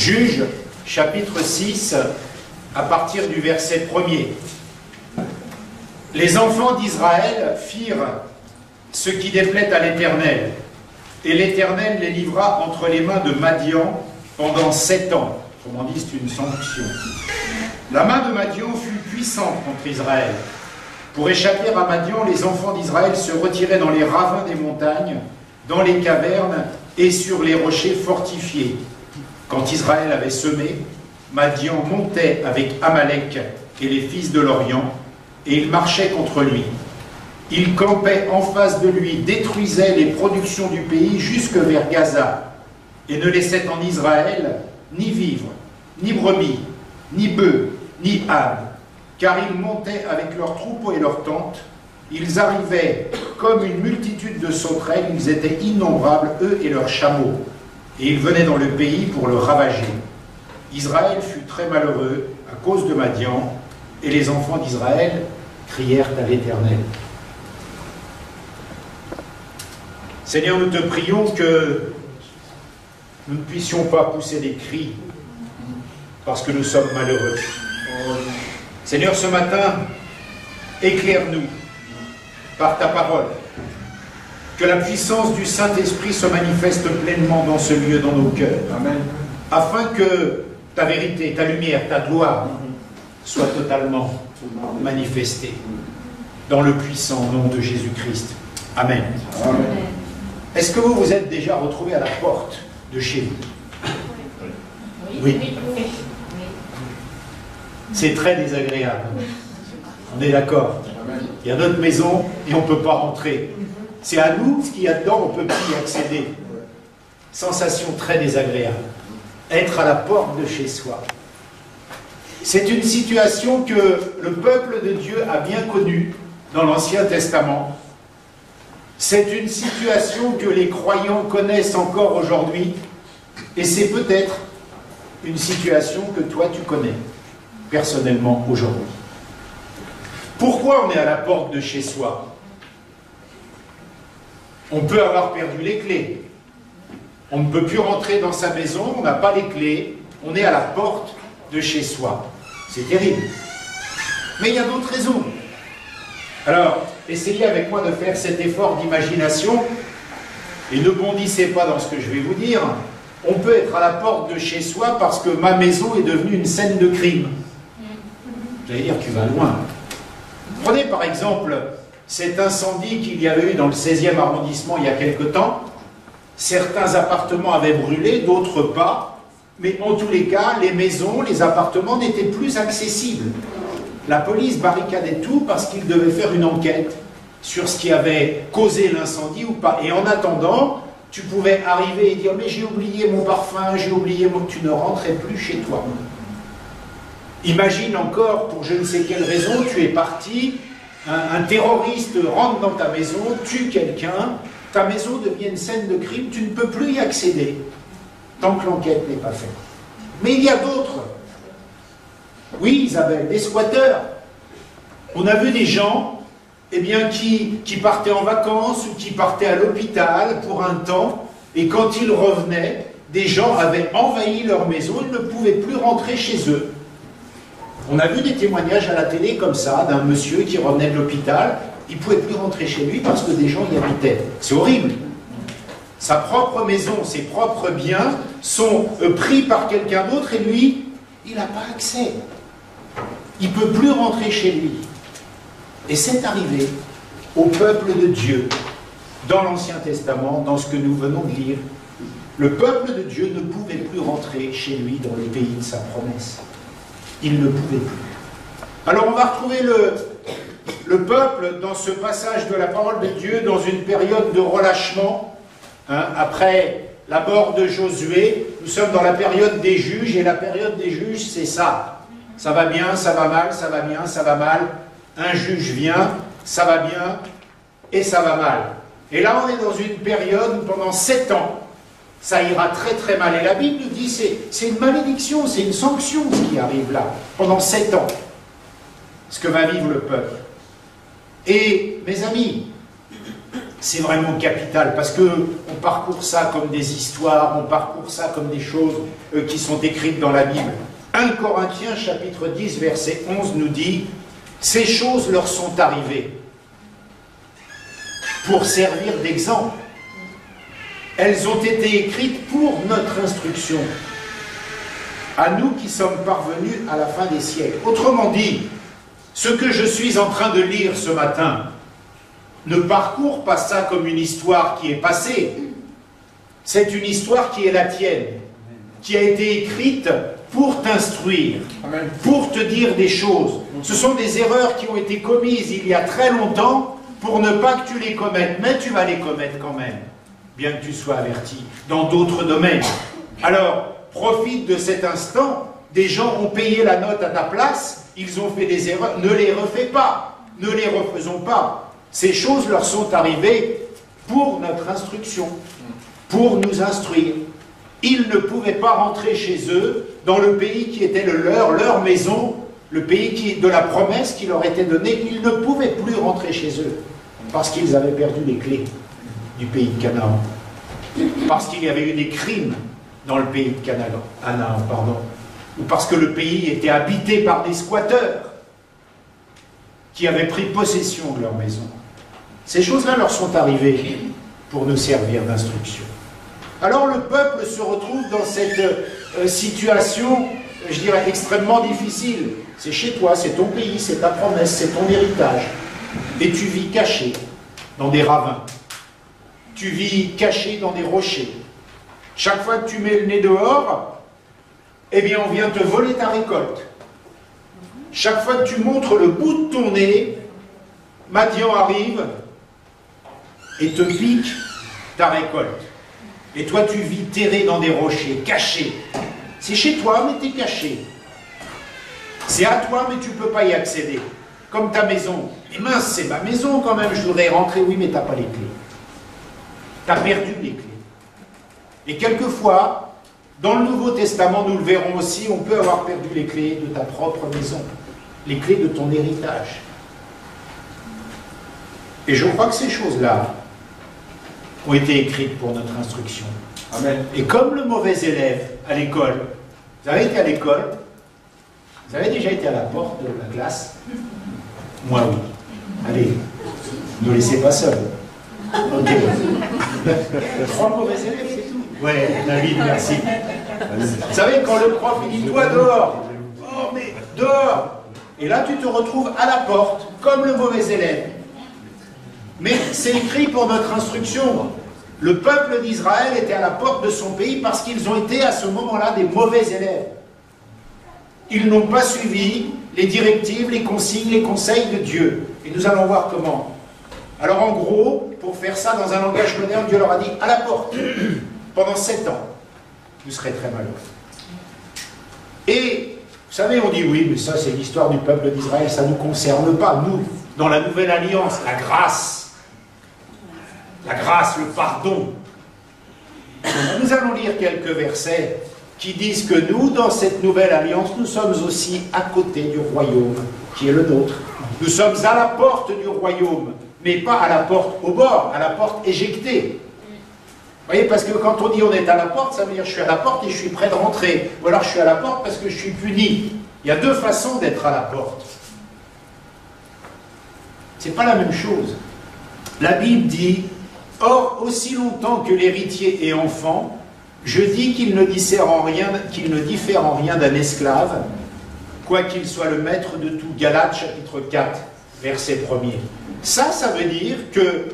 Juges, chapitre 6, à partir du verset 1er. Les enfants d'Israël firent ce qui déplaît à l'Éternel, et l'Éternel les livra entre les mains de Madian pendant 7 ans. Autrement dit, c'est une sanction. La main de Madian fut puissante contre Israël. Pour échapper à Madian, les enfants d'Israël se retiraient dans les ravins des montagnes, dans les cavernes et sur les rochers fortifiés. Quand Israël avait semé, Madian montait avec Amalek et les fils de l'Orient, et il marchait contre lui. Il campait en face de lui, détruisait les productions du pays jusque vers Gaza, et ne laissait en Israël ni vivres, ni brebis, ni bœufs, ni ânes, car ils montaient avec leurs troupeaux et leurs tentes. Ils arrivaient comme une multitude de sauterelles, ils étaient innombrables, eux et leurs chameaux, et ils venaient dans le pays pour le ravager. Israël fut très malheureux à cause de Madian, et les enfants d'Israël crièrent à l'Éternel. Seigneur, nous te prions que nous ne puissions pas pousser des cris parce que nous sommes malheureux. Seigneur, ce matin, éclaire-nous par ta parole, que la puissance du Saint-Esprit se manifeste pleinement dans ce lieu, dans nos cœurs, Amen. Afin que ta vérité, ta lumière, ta gloire soit totalement manifestée dans le puissant nom de Jésus-Christ. Amen. Amen. Est-ce que vous vous êtes déjà retrouvé à la porte de chez vous? Oui. C'est très désagréable. On est d'accord. Il y a notre maison et on ne peut pas rentrer. C'est à nous, ce qu'il y a dedans, on ne peut plus y accéder. Sensation très désagréable. Être à la porte de chez soi. C'est une situation que le peuple de Dieu a bien connue dans l'Ancien Testament. C'est une situation que les croyants connaissent encore aujourd'hui, et c'est peut-être une situation que toi tu connais personnellement aujourd'hui. Pourquoi on est à la porte de chez soi? On peut avoir perdu les clés. On ne peut plus rentrer dans sa maison, on n'a pas les clés, on est à la porte de chez soi. C'est terrible. Mais il y a d'autres raisons. Alors, essayez avec moi de faire cet effort d'imagination et ne bondissez pas dans ce que je vais vous dire. On peut être à la porte de chez soi parce que ma maison est devenue une scène de crime. J'allais dire, tu vas loin. Prenez par exemple cet incendie qu'il y avait eu dans le 16e arrondissement il y a quelque temps. Certains appartements avaient brûlé, d'autres pas. Mais en tous les cas, les maisons, les appartements n'étaient plus accessibles. La police barricadait tout parce qu'ils devaient faire une enquête sur ce qui avait causé l'incendie ou pas. Et en attendant, tu pouvais arriver et dire « mais j'ai oublié mon parfum, j'ai oublié mon... » Tu ne rentrais plus chez toi. Imagine encore, pour je ne sais quelle raison, tu es parti, un terroriste rentre dans ta maison, tue quelqu'un, ta maison devient une scène de crime, tu ne peux plus y accéder tant que l'enquête n'est pas faite. Mais il y a d'autres. Oui, Isabelle, des squatteurs. On a vu des gens eh bien, qui partaient en vacances ou qui partaient à l'hôpital pour un temps, et quand ils revenaient, des gens avaient envahi leur maison, ils ne pouvaient plus rentrer chez eux. On a vu des témoignages à la télé comme ça, d'un monsieur qui revenait de l'hôpital, il ne pouvait plus rentrer chez lui parce que des gens y habitaient. C'est horrible. Sa propre maison, ses propres biens sont pris par quelqu'un d'autre et lui, il n'a pas accès. Il ne peut plus rentrer chez lui. Et c'est arrivé au peuple de Dieu, dans l'Ancien Testament, dans ce que nous venons de lire. Le peuple de Dieu ne pouvait plus rentrer chez lui dans le pays de sa promesse. Il ne pouvait plus. Alors on va retrouver le peuple dans ce passage de la parole de Dieu, dans une période de relâchement. Après la mort de Josué, nous sommes dans la période des juges, et la période des juges, c'est ça. Ça va bien, ça va mal, ça va bien, ça va mal. Un juge vient, ça va bien, et ça va mal. Et là, on est dans une période où pendant 7 ans, ça ira très très mal. Et la Bible nous dit, c'est une malédiction, c'est une sanction ce qui arrive là, pendant 7 ans. Ce que va vivre le peuple. Et, mes amis, c'est vraiment capital, parce qu'on parcourt ça comme des histoires, on parcourt ça comme des choses qui sont écrites dans la Bible. 1 Corinthiens chapitre 10 verset 11 nous dit « Ces choses leur sont arrivées pour servir d'exemple. Elles ont été écrites pour notre instruction, à nous qui sommes parvenus à la fin des siècles. » Autrement dit, ce que je suis en train de lire ce matin, ne parcours pas ça comme une histoire qui est passée. C'est une histoire qui est la tienne, qui a été écrite pour t'instruire, pour te dire des choses. Ce sont des erreurs qui ont été commises il y a très longtemps pour ne pas que tu les commettes, mais tu vas les commettre quand même, bien que tu sois averti, dans d'autres domaines. Alors, profite de cet instant, des gens ont payé la note à ta place, ils ont fait des erreurs, ne les refais pas, ne les refaisons pas. Ces choses leur sont arrivées pour notre instruction, pour nous instruire. Ils ne pouvaient pas rentrer chez eux, dans le pays qui était le leur maison, le pays de la promesse qui leur était donnée. Ils ne pouvaient plus rentrer chez eux, parce qu'ils avaient perdu les clés du pays de Canaan. Parce qu'il y avait eu des crimes dans le pays de Canaan, ou parce que le pays était habité par des squatteurs qui avaient pris possession de leur maison. Ces choses-là leur sont arrivées pour nous servir d'instruction. Alors le peuple se retrouve dans cette situation, je dirais, extrêmement difficile. C'est chez toi, c'est ton pays, c'est ta promesse, c'est ton héritage. Et tu vis caché dans des ravins. Tu vis caché dans des rochers. Chaque fois que tu mets le nez dehors, eh bien on vient te voler ta récolte. Chaque fois que tu montres le bout de ton nez, Madian arrive et te pique ta récolte. Et toi, tu vis terré dans des rochers, caché. C'est chez toi, mais tu es caché. C'est à toi, mais tu ne peux pas y accéder. Comme ta maison. Et mince, c'est ma maison quand même, je voudrais rentrer. Oui, mais tu n'as pas les clés. Tu as perdu les clés. Et quelquefois, dans le Nouveau Testament, nous le verrons aussi, on peut avoir perdu les clés de ta propre maison. Les clés de ton héritage. Et je crois que ces choses-là ont été écrites pour notre instruction. Amen. Et comme le mauvais élève à l'école, vous avez été à l'école, vous avez déjà été à la porte de la classe? Moi oui. Allez, ne nous laissez pas seuls. Ok. 3 mauvais élèves, c'est tout. Ouais, David, merci. Vous savez, quand le prof dit toi dehors, oh mais dehors, et là tu te retrouves à la porte, comme le mauvais élève. Mais c'est écrit pour notre instruction. Le peuple d'Israël était à la porte de son pays parce qu'ils ont été à ce moment-là des mauvais élèves. Ils n'ont pas suivi les directives, les consignes, les conseils de Dieu. Et nous allons voir comment. Alors en gros, pour faire ça dans un langage moderne, Dieu leur a dit à la porte, pendant 7 ans, vous serez très malheureux. Et vous savez, on dit oui, mais ça c'est l'histoire du peuple d'Israël, ça ne nous concerne pas. Nous, dans la nouvelle alliance, la grâce, le pardon. Nous allons lire quelques versets qui disent que nous, dans cette nouvelle alliance, nous sommes aussi à côté du royaume qui est le nôtre. Nous sommes à la porte du royaume, mais pas à la porte au bord, à la porte éjectée. Vous voyez, parce que quand on dit on est à la porte, ça veut dire je suis à la porte et je suis prêt de rentrer. Ou alors je suis à la porte parce que je suis puni. Il y a 2 façons d'être à la porte. C'est pas la même chose. La Bible dit « Or, aussi longtemps que l'héritier est enfant, je dis qu'il ne diffère en rien d'un esclave, quoiqu'il soit le maître de tout. » Galates chapitre 4, verset 1er. Ça veut dire que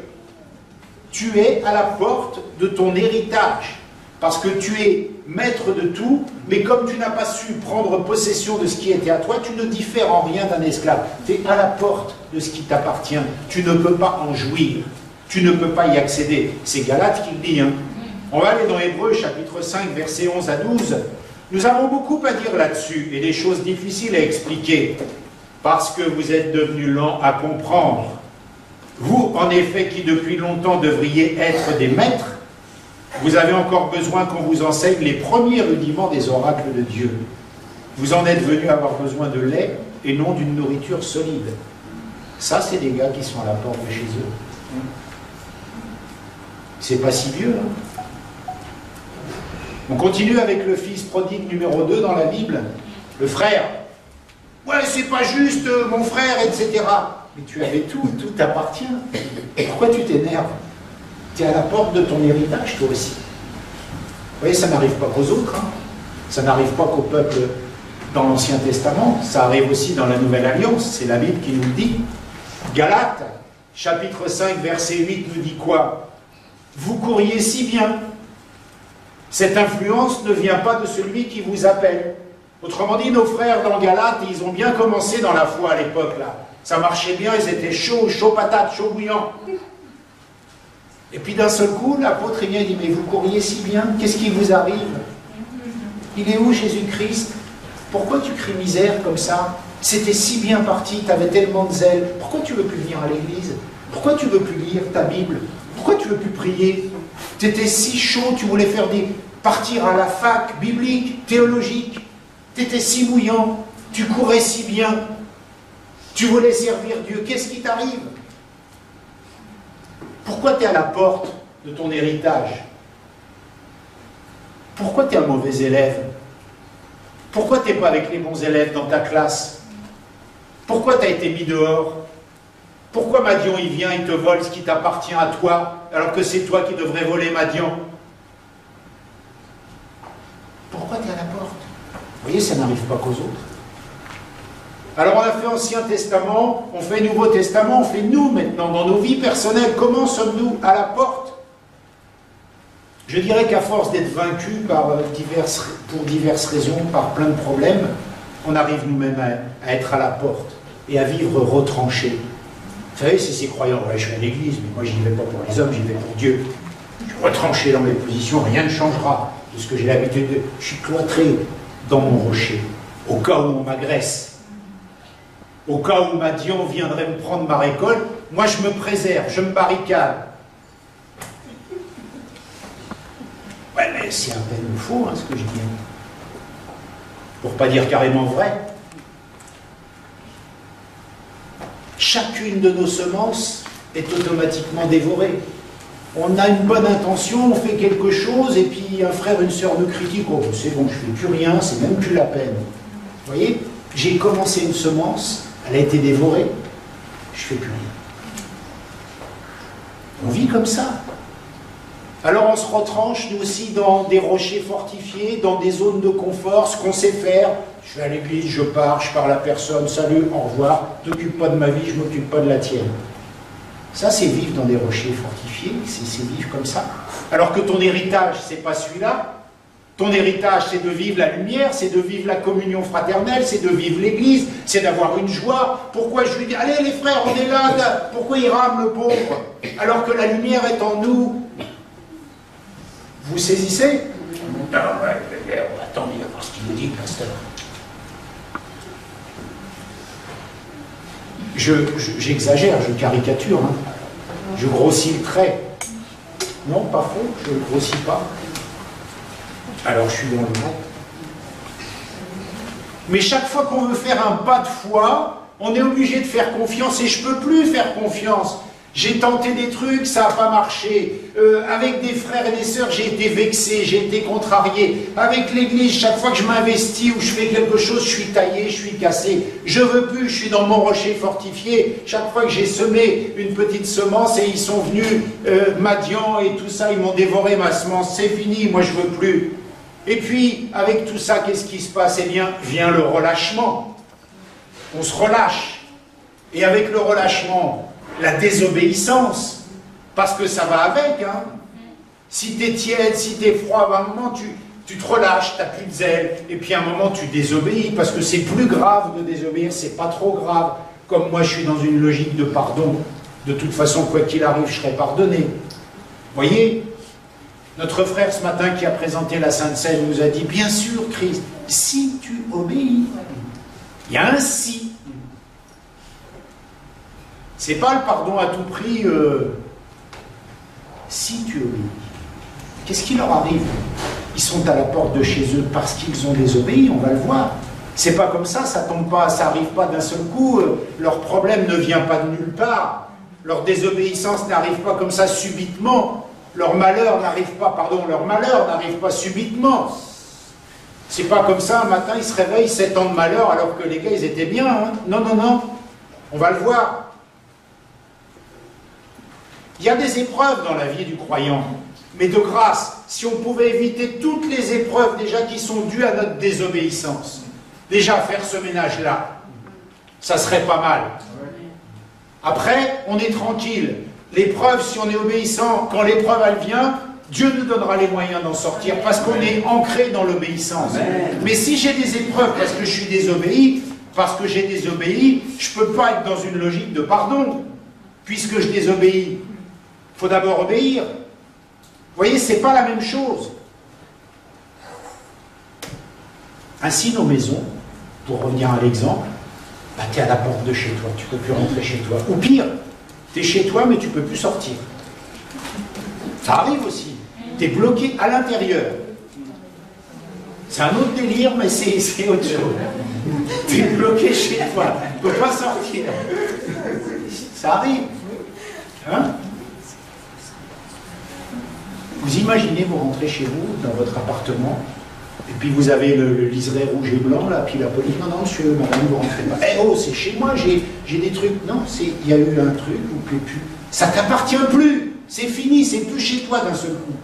tu es à la porte de ton héritage, parce que tu es maître de tout, mais comme tu n'as pas su prendre possession de ce qui était à toi, tu ne diffères en rien d'un esclave. Tu es à la porte de ce qui t'appartient. Tu ne peux pas en jouir. Tu ne peux pas y accéder. C'est Galates qui le dit. Hein. On va aller dans Hébreux, chapitre 5, versets 11 à 12. Nous avons beaucoup à dire là-dessus, et des choses difficiles à expliquer, parce que vous êtes devenus lents à comprendre. Vous, en effet, qui depuis longtemps devriez être des maîtres, vous avez encore besoin qu'on vous enseigne les premiers rudiments des oracles de Dieu. Vous en êtes venus avoir besoin de lait et non d'une nourriture solide. Ça, c'est des gars qui sont à la porte de chez eux. C'est pas si vieux. Hein. On continue avec le fils prodigue numéro 2 dans la Bible. Le frère. Ouais, c'est pas juste, mon frère, etc. Mais tu avais tout, tout t'appartient. Pourquoi tu t'énerves? Tu es à la porte de ton héritage, toi aussi. Vous voyez, ça n'arrive pas qu'aux autres. Hein. Ça n'arrive pas qu'au peuple dans l'Ancien Testament. Ça arrive aussi dans la Nouvelle Alliance. C'est la Bible qui nous le dit. Galates, chapitre 5, verset 8, nous dit quoi? Vous courriez si bien. Cette influence ne vient pas de celui qui vous appelle. Autrement dit, nos frères dans Galates, ils ont bien commencé dans la foi à l'époque, là. Ça marchait bien, ils étaient chauds, chauds patates, chauds bouillants. Et puis d'un seul coup, l'apôtre vient et dit, mais vous courriez si bien, qu'est-ce qui vous arrive? Il est où Jésus-Christ? Pourquoi tu cries misère comme ça? C'était si bien parti, tu avais tellement de zèle. Pourquoi tu ne veux plus venir à l'église? Pourquoi tu ne veux plus lire ta Bible? Pourquoi tu ne veux plus prier? Tu étais si chaud, tu voulais partir à la fac biblique, théologique. Tu étais si mouillant, tu courais si bien. Tu voulais servir Dieu. Qu'est-ce qui t'arrive? Pourquoi tu es à la porte de ton héritage? Pourquoi tu es un mauvais élève? Pourquoi tu n'es pas avec les bons élèves dans ta classe? Pourquoi tu as été mis dehors? Pourquoi Madian, il vient, il te vole ce qui t'appartient à toi, alors que c'est toi qui devrais voler Madian? Pourquoi tu es à la porte? Vous voyez, ça n'arrive pas qu'aux autres. Alors on a fait Ancien Testament, on fait Nouveau Testament, on fait nous maintenant, dans nos vies personnelles. Comment sommes-nous à la porte? Je dirais qu'à force d'être vaincus pour diverses raisons, par plein de problèmes, on arrive nous-mêmes à être à la porte et à vivre retranchés. Vous savez, c'est ces croyants, ouais, je vais à l'église, mais moi je n'y vais pas pour les hommes, j'y vais pour Dieu. Je suis retranché dans mes positions, rien ne changera de ce que j'ai l'habitude de... Je suis cloîtré dans mon rocher, au cas où on m'agresse. Au cas où Madian viendrait me prendre ma récolte, moi je me préserve, je me barricade. Ouais, mais c'est à peine faux, hein, ce que je dis. Pour pas dire carrément vrai. Chacune de nos semences est automatiquement dévorée. On a une bonne intention, on fait quelque chose, et puis un frère, une sœur nous critique. Oh, c'est bon, je ne fais plus rien, c'est même plus la peine. Vous voyez, j'ai commencé une semence, elle a été dévorée, je ne fais plus rien. On vit comme ça. Alors on se retranche, nous aussi, dans des rochers fortifiés, dans des zones de confort, ce qu'on sait faire. Je vais à l'église, je parle à personne, salut, au revoir, t'occupe pas de ma vie, je m'occupe pas de la tienne. Ça, c'est vivre dans des rochers fortifiés, c'est vivre comme ça. Alors que ton héritage, c'est pas celui-là. Ton héritage, c'est de vivre la lumière, c'est de vivre la communion fraternelle, c'est de vivre l'église, c'est d'avoir une joie. Pourquoi je lui dis, allez les frères, on est là, pourquoi il rame le pauvre? Alors que la lumière est en nous. Vous saisissez? Non, attends, il va voir ce qu'il nous dit, le pasteur. J'exagère, je caricature, hein. Je grossis le trait. Non, pas faux, je ne le grossis pas. Alors je suis dans le vrai. Mais chaque fois qu'on veut faire un pas de foi, on est obligé de faire confiance, et je ne peux plus faire confiance. J'ai tenté des trucs, ça n'a pas marché. Avec des frères et des sœurs, j'ai été vexé, j'ai été contrarié. Avec l'église, chaque fois que je m'investis ou je fais quelque chose, je suis taillé, je suis cassé. Je veux plus, je suis dans mon rocher fortifié. Chaque fois que j'ai semé une petite semence et ils sont venus, Madian et tout ça, ils m'ont dévoré ma semence. C'est fini, moi je veux plus. Et puis, avec tout ça, qu'est-ce qui se passe? Eh bien, vient le relâchement. On se relâche. Et avec le relâchement, la désobéissance, parce que ça va avec, hein. Si tu es tiède, si tu es froid, à un moment tu te relâches, tu n'as plus de zèle, et puis à un moment tu désobéis, parce que c'est plus grave de désobéir, c'est pas trop grave. Comme moi je suis dans une logique de pardon, de toute façon quoi qu'il arrive je serai pardonné. Voyez, notre frère ce matin qui a présenté la Sainte Seine nous a dit, bien sûr Christ, si tu obéis, il y a un si. C'est pas le pardon à tout prix, si tu obéis. Qu'est-ce qui leur arrive? Ils sont à la porte de chez eux parce qu'ils ont désobéi, on va le voir. C'est pas comme ça tombe pas, ça arrive pas d'un seul coup, leur problème ne vient pas de nulle part. Leur désobéissance n'arrive pas comme ça subitement. leur malheur n'arrive pas, leur malheur n'arrive pas subitement. C'est pas comme ça, un matin, ils se réveillent 7 ans de malheur, alors que les gars, ils étaient bien. Hein. Non, non, non. On va le voir. Il y a des épreuves dans la vie du croyant. Mais de grâce, si on pouvait éviter toutes les épreuves déjà qui sont dues à notre désobéissance, déjà faire ce ménage-là, ça serait pas mal. Après, on est tranquille. L'épreuve, si on est obéissant, quand l'épreuve elle vient, Dieu nous donnera les moyens d'en sortir parce qu'on est ancré dans l'obéissance. Mais si j'ai des épreuves parce que je suis désobéi, parce que j'ai désobéi, je ne peux pas être dans une logique de pardon. Puisque je désobéis, il faut d'abord obéir. Vous voyez, ce n'est pas la même chose. Ainsi, nos maisons, pour revenir à l'exemple, bah, tu es à la porte de chez toi, tu ne peux plus rentrer chez toi. Ou pire, tu es chez toi, mais tu ne peux plus sortir. Ça arrive aussi. Tu es bloqué à l'intérieur. C'est un autre délire, mais c'est autre chose. Tu es bloqué chez toi, tu ne peux pas sortir. Ça arrive. Hein? Vous imaginez, vous rentrez chez vous, dans votre appartement, et puis vous avez le liseré rouge et blanc, là, puis la police, non, non, monsieur, madame, vous rentrez pas. Eh oh, c'est chez moi, j'ai des trucs. Non, il y a eu un truc, vous ne pouvez plus. Ça ne t'appartient plus. C'est fini, c'est plus chez toi d'un seul coup.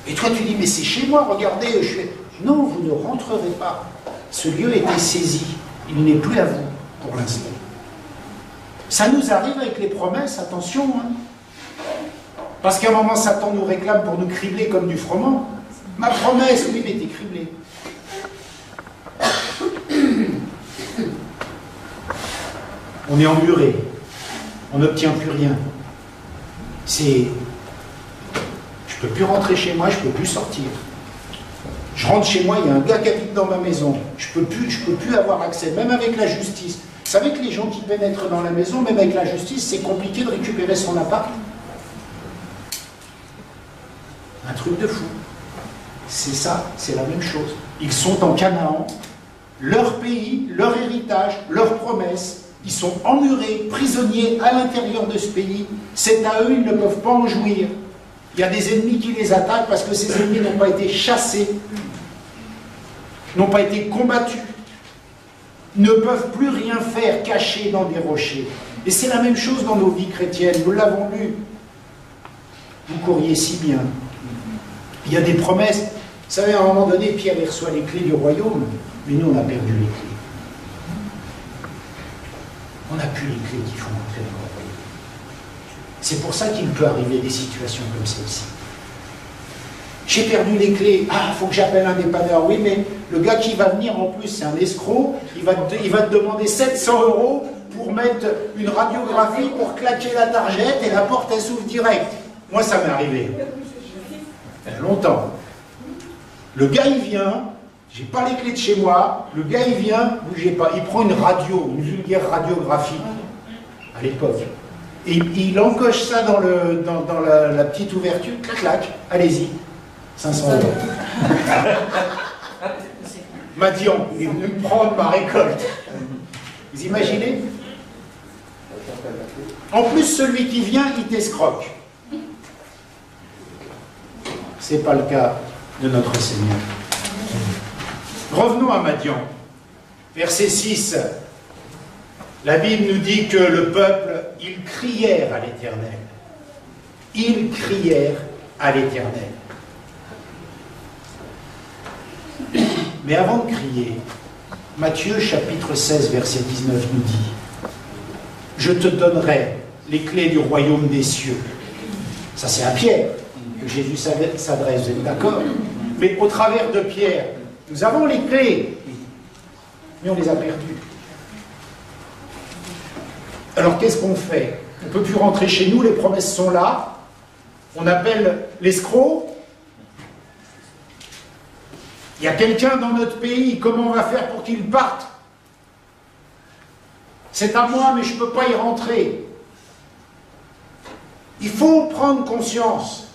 Et toi, tu dis, mais c'est chez moi, regardez, je fais... Non, vous ne rentrerez pas. Ce lieu était saisi. Il n'est plus à vous, pour l'instant. Ça nous arrive avec les promesses, attention. Hein. Parce qu'à un moment, Satan nous réclame pour nous cribler comme du froment. Ma promesse, oui, mais t'es criblé. On est emmuré. On n'obtient plus rien. Je peux plus rentrer chez moi, je peux plus sortir. Je rentre chez moi, il y a un gars qui habite dans ma maison. Je peux plus avoir accès, même avec la justice. Vous savez que les gens qui pénètrent dans la maison, même avec la justice, c'est compliqué de récupérer son appart. Un truc de fou. C'est ça, c'est la même chose. Ils sont en Canaan, leur pays, leur héritage, leurs promesses. Ils sont emmurés, prisonniers à l'intérieur de ce pays. C'est à eux, ils ne peuvent pas en jouir. Il y a des ennemis qui les attaquent parce que ces ennemis n'ont pas été chassés, n'ont pas été combattus, ne peuvent plus rien faire cachés dans des rochers. Et c'est la même chose dans nos vies chrétiennes, nous l'avons lu. Vous courriez si bien. Il y a des promesses. Vous savez, à un moment donné, Pierre il reçoit les clés du royaume, mais nous, on a perdu les clés. On n'a plus les clés qui font entrer dans le royaume. C'est pour ça qu'il peut arriver des situations comme celle-ci. J'ai perdu les clés. Ah, il faut que j'appelle un dépanneur. Oui, mais le gars qui va venir en plus, c'est un escroc. Il va te demander 700 € pour mettre une radiographie, pour claquer la targette et la porte, elle s'ouvre direct. Moi, ça m'est arrivé. Il y a longtemps. Le gars, il vient. J'ai pas les clés de chez moi. Le gars, il vient. Bougez pas. Il prend une radio, une vulgaire radiographie. À l'époque. Et il encoche ça dans la petite ouverture. Clac, clac. Allez-y. 500 €. Madian, il est venu me prendre ma récolte. Vous imaginez? En plus, celui qui vient, il t'escroque. Ce n'est pas le cas de notre Seigneur. Revenons à Madian. Verset 6. La Bible nous dit que le peuple, ils crièrent à l'Éternel. Ils crièrent à l'Éternel. Mais avant de crier, Matthieu chapitre 16, verset 19 nous dit « Je te donnerai les clés du royaume des cieux. » Ça c'est à Pierre que Jésus s'adresse, vous êtes d'accord? Mais au travers de Pierre, nous avons les clés, mais on les a perdues. Alors qu'est-ce qu'on fait? On ne peut plus rentrer chez nous, les promesses sont là, on appelle l'escroc. Il y a quelqu'un dans notre pays, comment on va faire pour qu'il parte? C'est à moi, mais je ne peux pas y rentrer. Il faut prendre conscience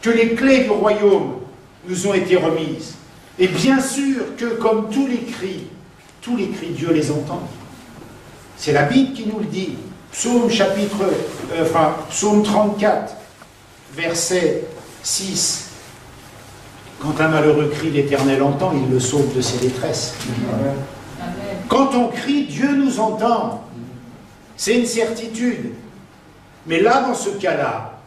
que les clés du royaume nous ont été remises. Et bien sûr que, comme tous les cris, Dieu les entend. C'est la Bible qui nous le dit. Psaume 34, verset 6. Quand un malheureux crie, l'Éternel entend, il le sauve de ses détresses. Amen. Quand on crie, Dieu nous entend. C'est une certitude. Mais là, dans ce cas-là,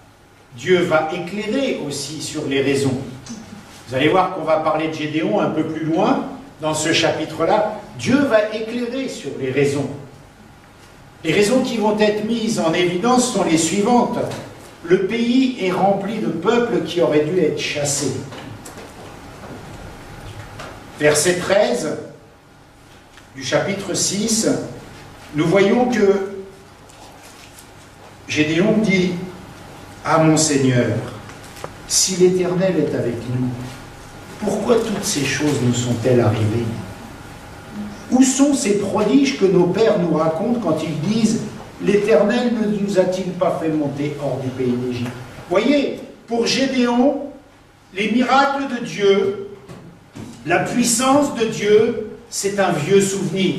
Dieu va éclairer aussi sur les raisons. Vous allez voir qu'on va parler de Gédéon un peu plus loin, dans ce chapitre-là. Dieu va éclairer sur les raisons. Les raisons qui vont être mises en évidence sont les suivantes. Le pays est rempli de peuples qui auraient dû être chassés. Verset 13 du chapitre 6, nous voyons que Gédéon dit à mon Seigneur, si l'Éternel est avec nous, pourquoi toutes ces choses nous sont-elles arrivées? Où sont ces prodiges que nos pères nous racontent quand ils disent l'Éternel ne nous a-t-il pas fait monter hors du pays d'Égypte? Voyez, pour Gédéon, les miracles de Dieu, la puissance de Dieu, c'est un vieux souvenir.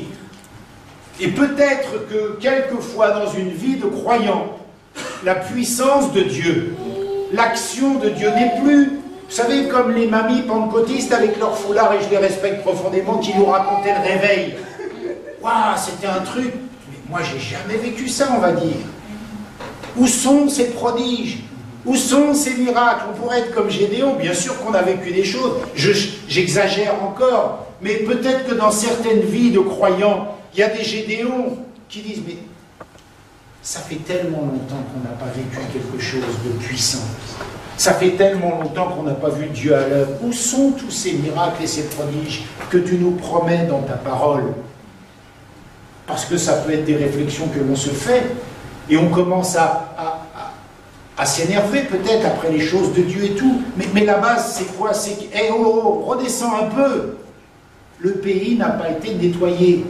Et peut-être que quelquefois dans une vie de croyant, la puissance de Dieu, l'action de Dieu n'est plus, vous savez, comme les mamies pentecôtistes avec leur foulard, et je les respecte profondément, qui nous racontaient le réveil. Waouh, c'était un truc. Mais moi, j'ai jamais vécu ça, on va dire. Où sont ces prodiges? Où sont ces miracles? On pourrait être comme Gédéon, bien sûr qu'on a vécu des choses. J'exagère encore, mais peut-être que dans certaines vies de croyants, il y a des Gédéons qui disent, mais ça fait tellement longtemps qu'on n'a pas vécu quelque chose de puissant. Ça fait tellement longtemps qu'on n'a pas vu Dieu à l'œuvre. Où sont tous ces miracles et ces prodiges que tu nous promets dans ta parole? Parce que ça peut être des réflexions que l'on se fait, et on commence à s'énerver peut-être après les choses de Dieu et tout. Mais la base, c'est quoi? C'est que, hey, oh, redescends un peu. Le pays n'a pas été nettoyé.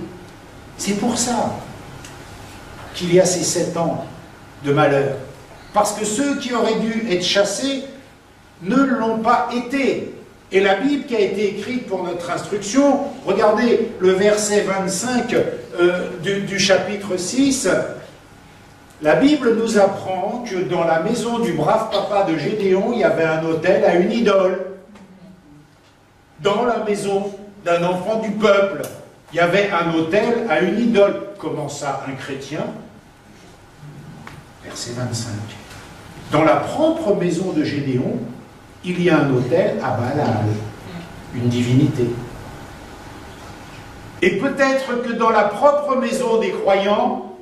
C'est pour ça qu'il y a ces 7 ans de malheur. Parce que ceux qui auraient dû être chassés ne l'ont pas été. Et la Bible qui a été écrite pour notre instruction, regardez le verset 25 du chapitre 6, la Bible nous apprend que dans la maison du brave papa de Gédéon, il y avait un autel à une idole. Dans la maison d'un enfant du peuple, il y avait un autel à une idole. Comment ça, un chrétien? Verset 25. Dans la propre maison de Gédéon, il y a un autel à Baal, une divinité. Et peut-être que dans la propre maison des croyants,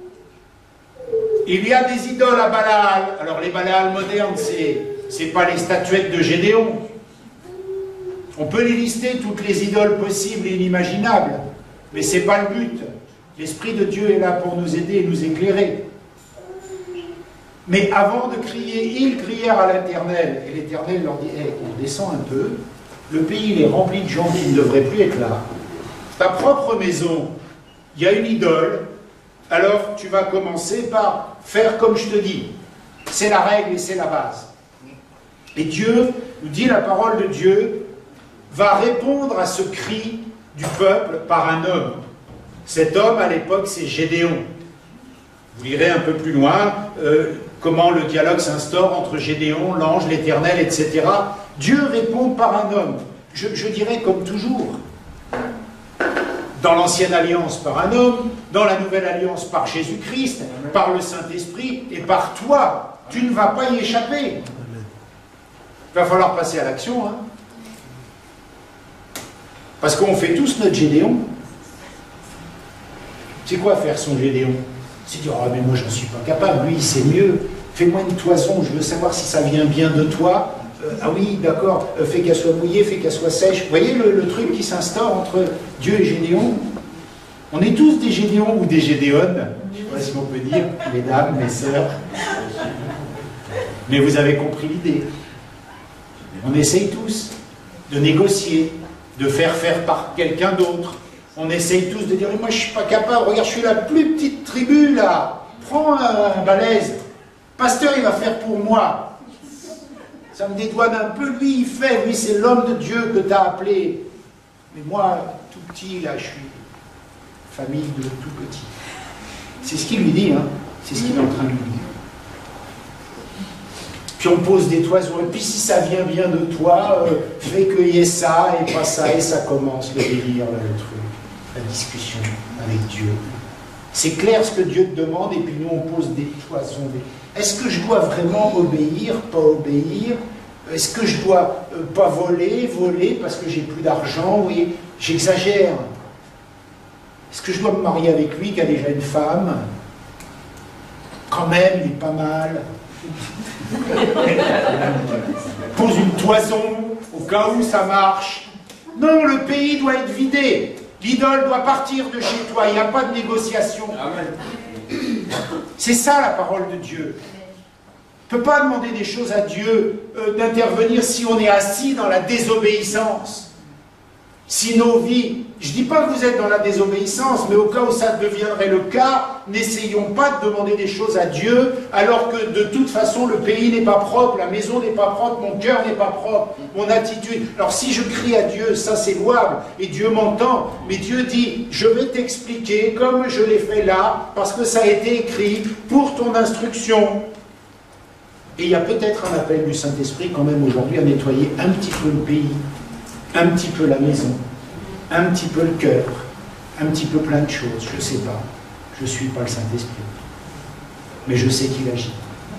il y a des idoles à Baal. Alors les Baal modernes, c'est pas les statuettes de Gédéon. On peut les lister, toutes les idoles possibles et inimaginables, mais ce n'est pas le but. L'Esprit de Dieu est là pour nous aider et nous éclairer. Mais avant de crier, ils crièrent à l'Éternel. Et l'Éternel leur dit, hey, on descend un peu, le pays il est rempli de gens qui ne devraient plus être là. Ta propre maison, il y a une idole, alors tu vas commencer par faire comme je te dis. C'est la règle et c'est la base. Et Dieu, nous dit la parole de Dieu, va répondre à ce cri du peuple par un homme. Cet homme, à l'époque, c'est Gédéon. Vous lirez un peu plus loin comment le dialogue s'instaure entre Gédéon, l'ange, l'Éternel, etc. Dieu répond par un homme. Je dirais comme toujours. Dans l'Ancienne Alliance, par un homme. Dans la Nouvelle Alliance, par Jésus-Christ, par le Saint-Esprit et par toi. Tu ne vas pas y échapper. Il va falloir passer à l'action, hein. Parce qu'on fait tous notre Gédéon. C'est quoi faire son Gédéon? C'est dire, oh mais moi j'en suis pas capable, lui c'est mieux, fais-moi une toison, je veux savoir si ça vient bien de toi. Ah oui, d'accord, fais qu'elle soit mouillée, fais qu'elle soit sèche. Vous voyez le truc qui s'instaure entre Dieu et Gédéon? On est tous des Gédéons ou des Gédéones, je ne sais pas si on peut dire, mesdames, mes sœurs. Mais vous avez compris l'idée. On essaye tous de négocier, de faire par quelqu'un d'autre. On essaye tous de dire, moi je ne suis pas capable, regarde, je suis la plus petite tribu là, prends un balèze, pasteur il va faire pour moi. Ça me dédouane un peu, lui il fait, lui c'est l'homme de Dieu que tu as appelé. Mais moi, tout petit là, je suis famille de tout petit. C'est ce qu'il lui dit, hein. C'est ce qu'il est en train de lui dire. Puis on pose des toisons, et puis si ça vient bien de toi, fais qu'il y ait ça et pas ça, et ça commence le délire, là, le truc, la discussion avec Dieu. C'est clair ce que Dieu te demande, et puis nous on pose des toisons. Est-ce que je dois vraiment obéir, pas obéir? Est-ce que je dois pas voler parce que j'ai plus d'argent? Oui, j'exagère. Est-ce que je dois me marier avec lui qui a déjà une femme? Quand même, il est pas mal. Pose une toison au cas où ça marche. Non, le pays doit être vidé. L'idole doit partir de chez toi. Il n'y a pas de négociation. C'est ça la parole de Dieu. On ne peut pas demander des choses à Dieu, d'intervenir si on est assis dans la désobéissance. Si nos vies, je ne dis pas que vous êtes dans la désobéissance, mais au cas où ça deviendrait le cas, n'essayons pas de demander des choses à Dieu, alors que de toute façon le pays n'est pas propre, la maison n'est pas propre, mon cœur n'est pas propre, mon attitude. Alors si je crie à Dieu, ça c'est louable, et Dieu m'entend, mais Dieu dit, je vais t'expliquer comme je l'ai fait là, parce que ça a été écrit pour ton instruction. Et il y a peut-être un appel du Saint-Esprit quand même aujourd'hui à nettoyer un petit peu le pays, un petit peu la maison, un petit peu le cœur, un petit peu plein de choses, je ne sais pas. Je ne suis pas le Saint-Esprit. Mais je sais qu'il agit.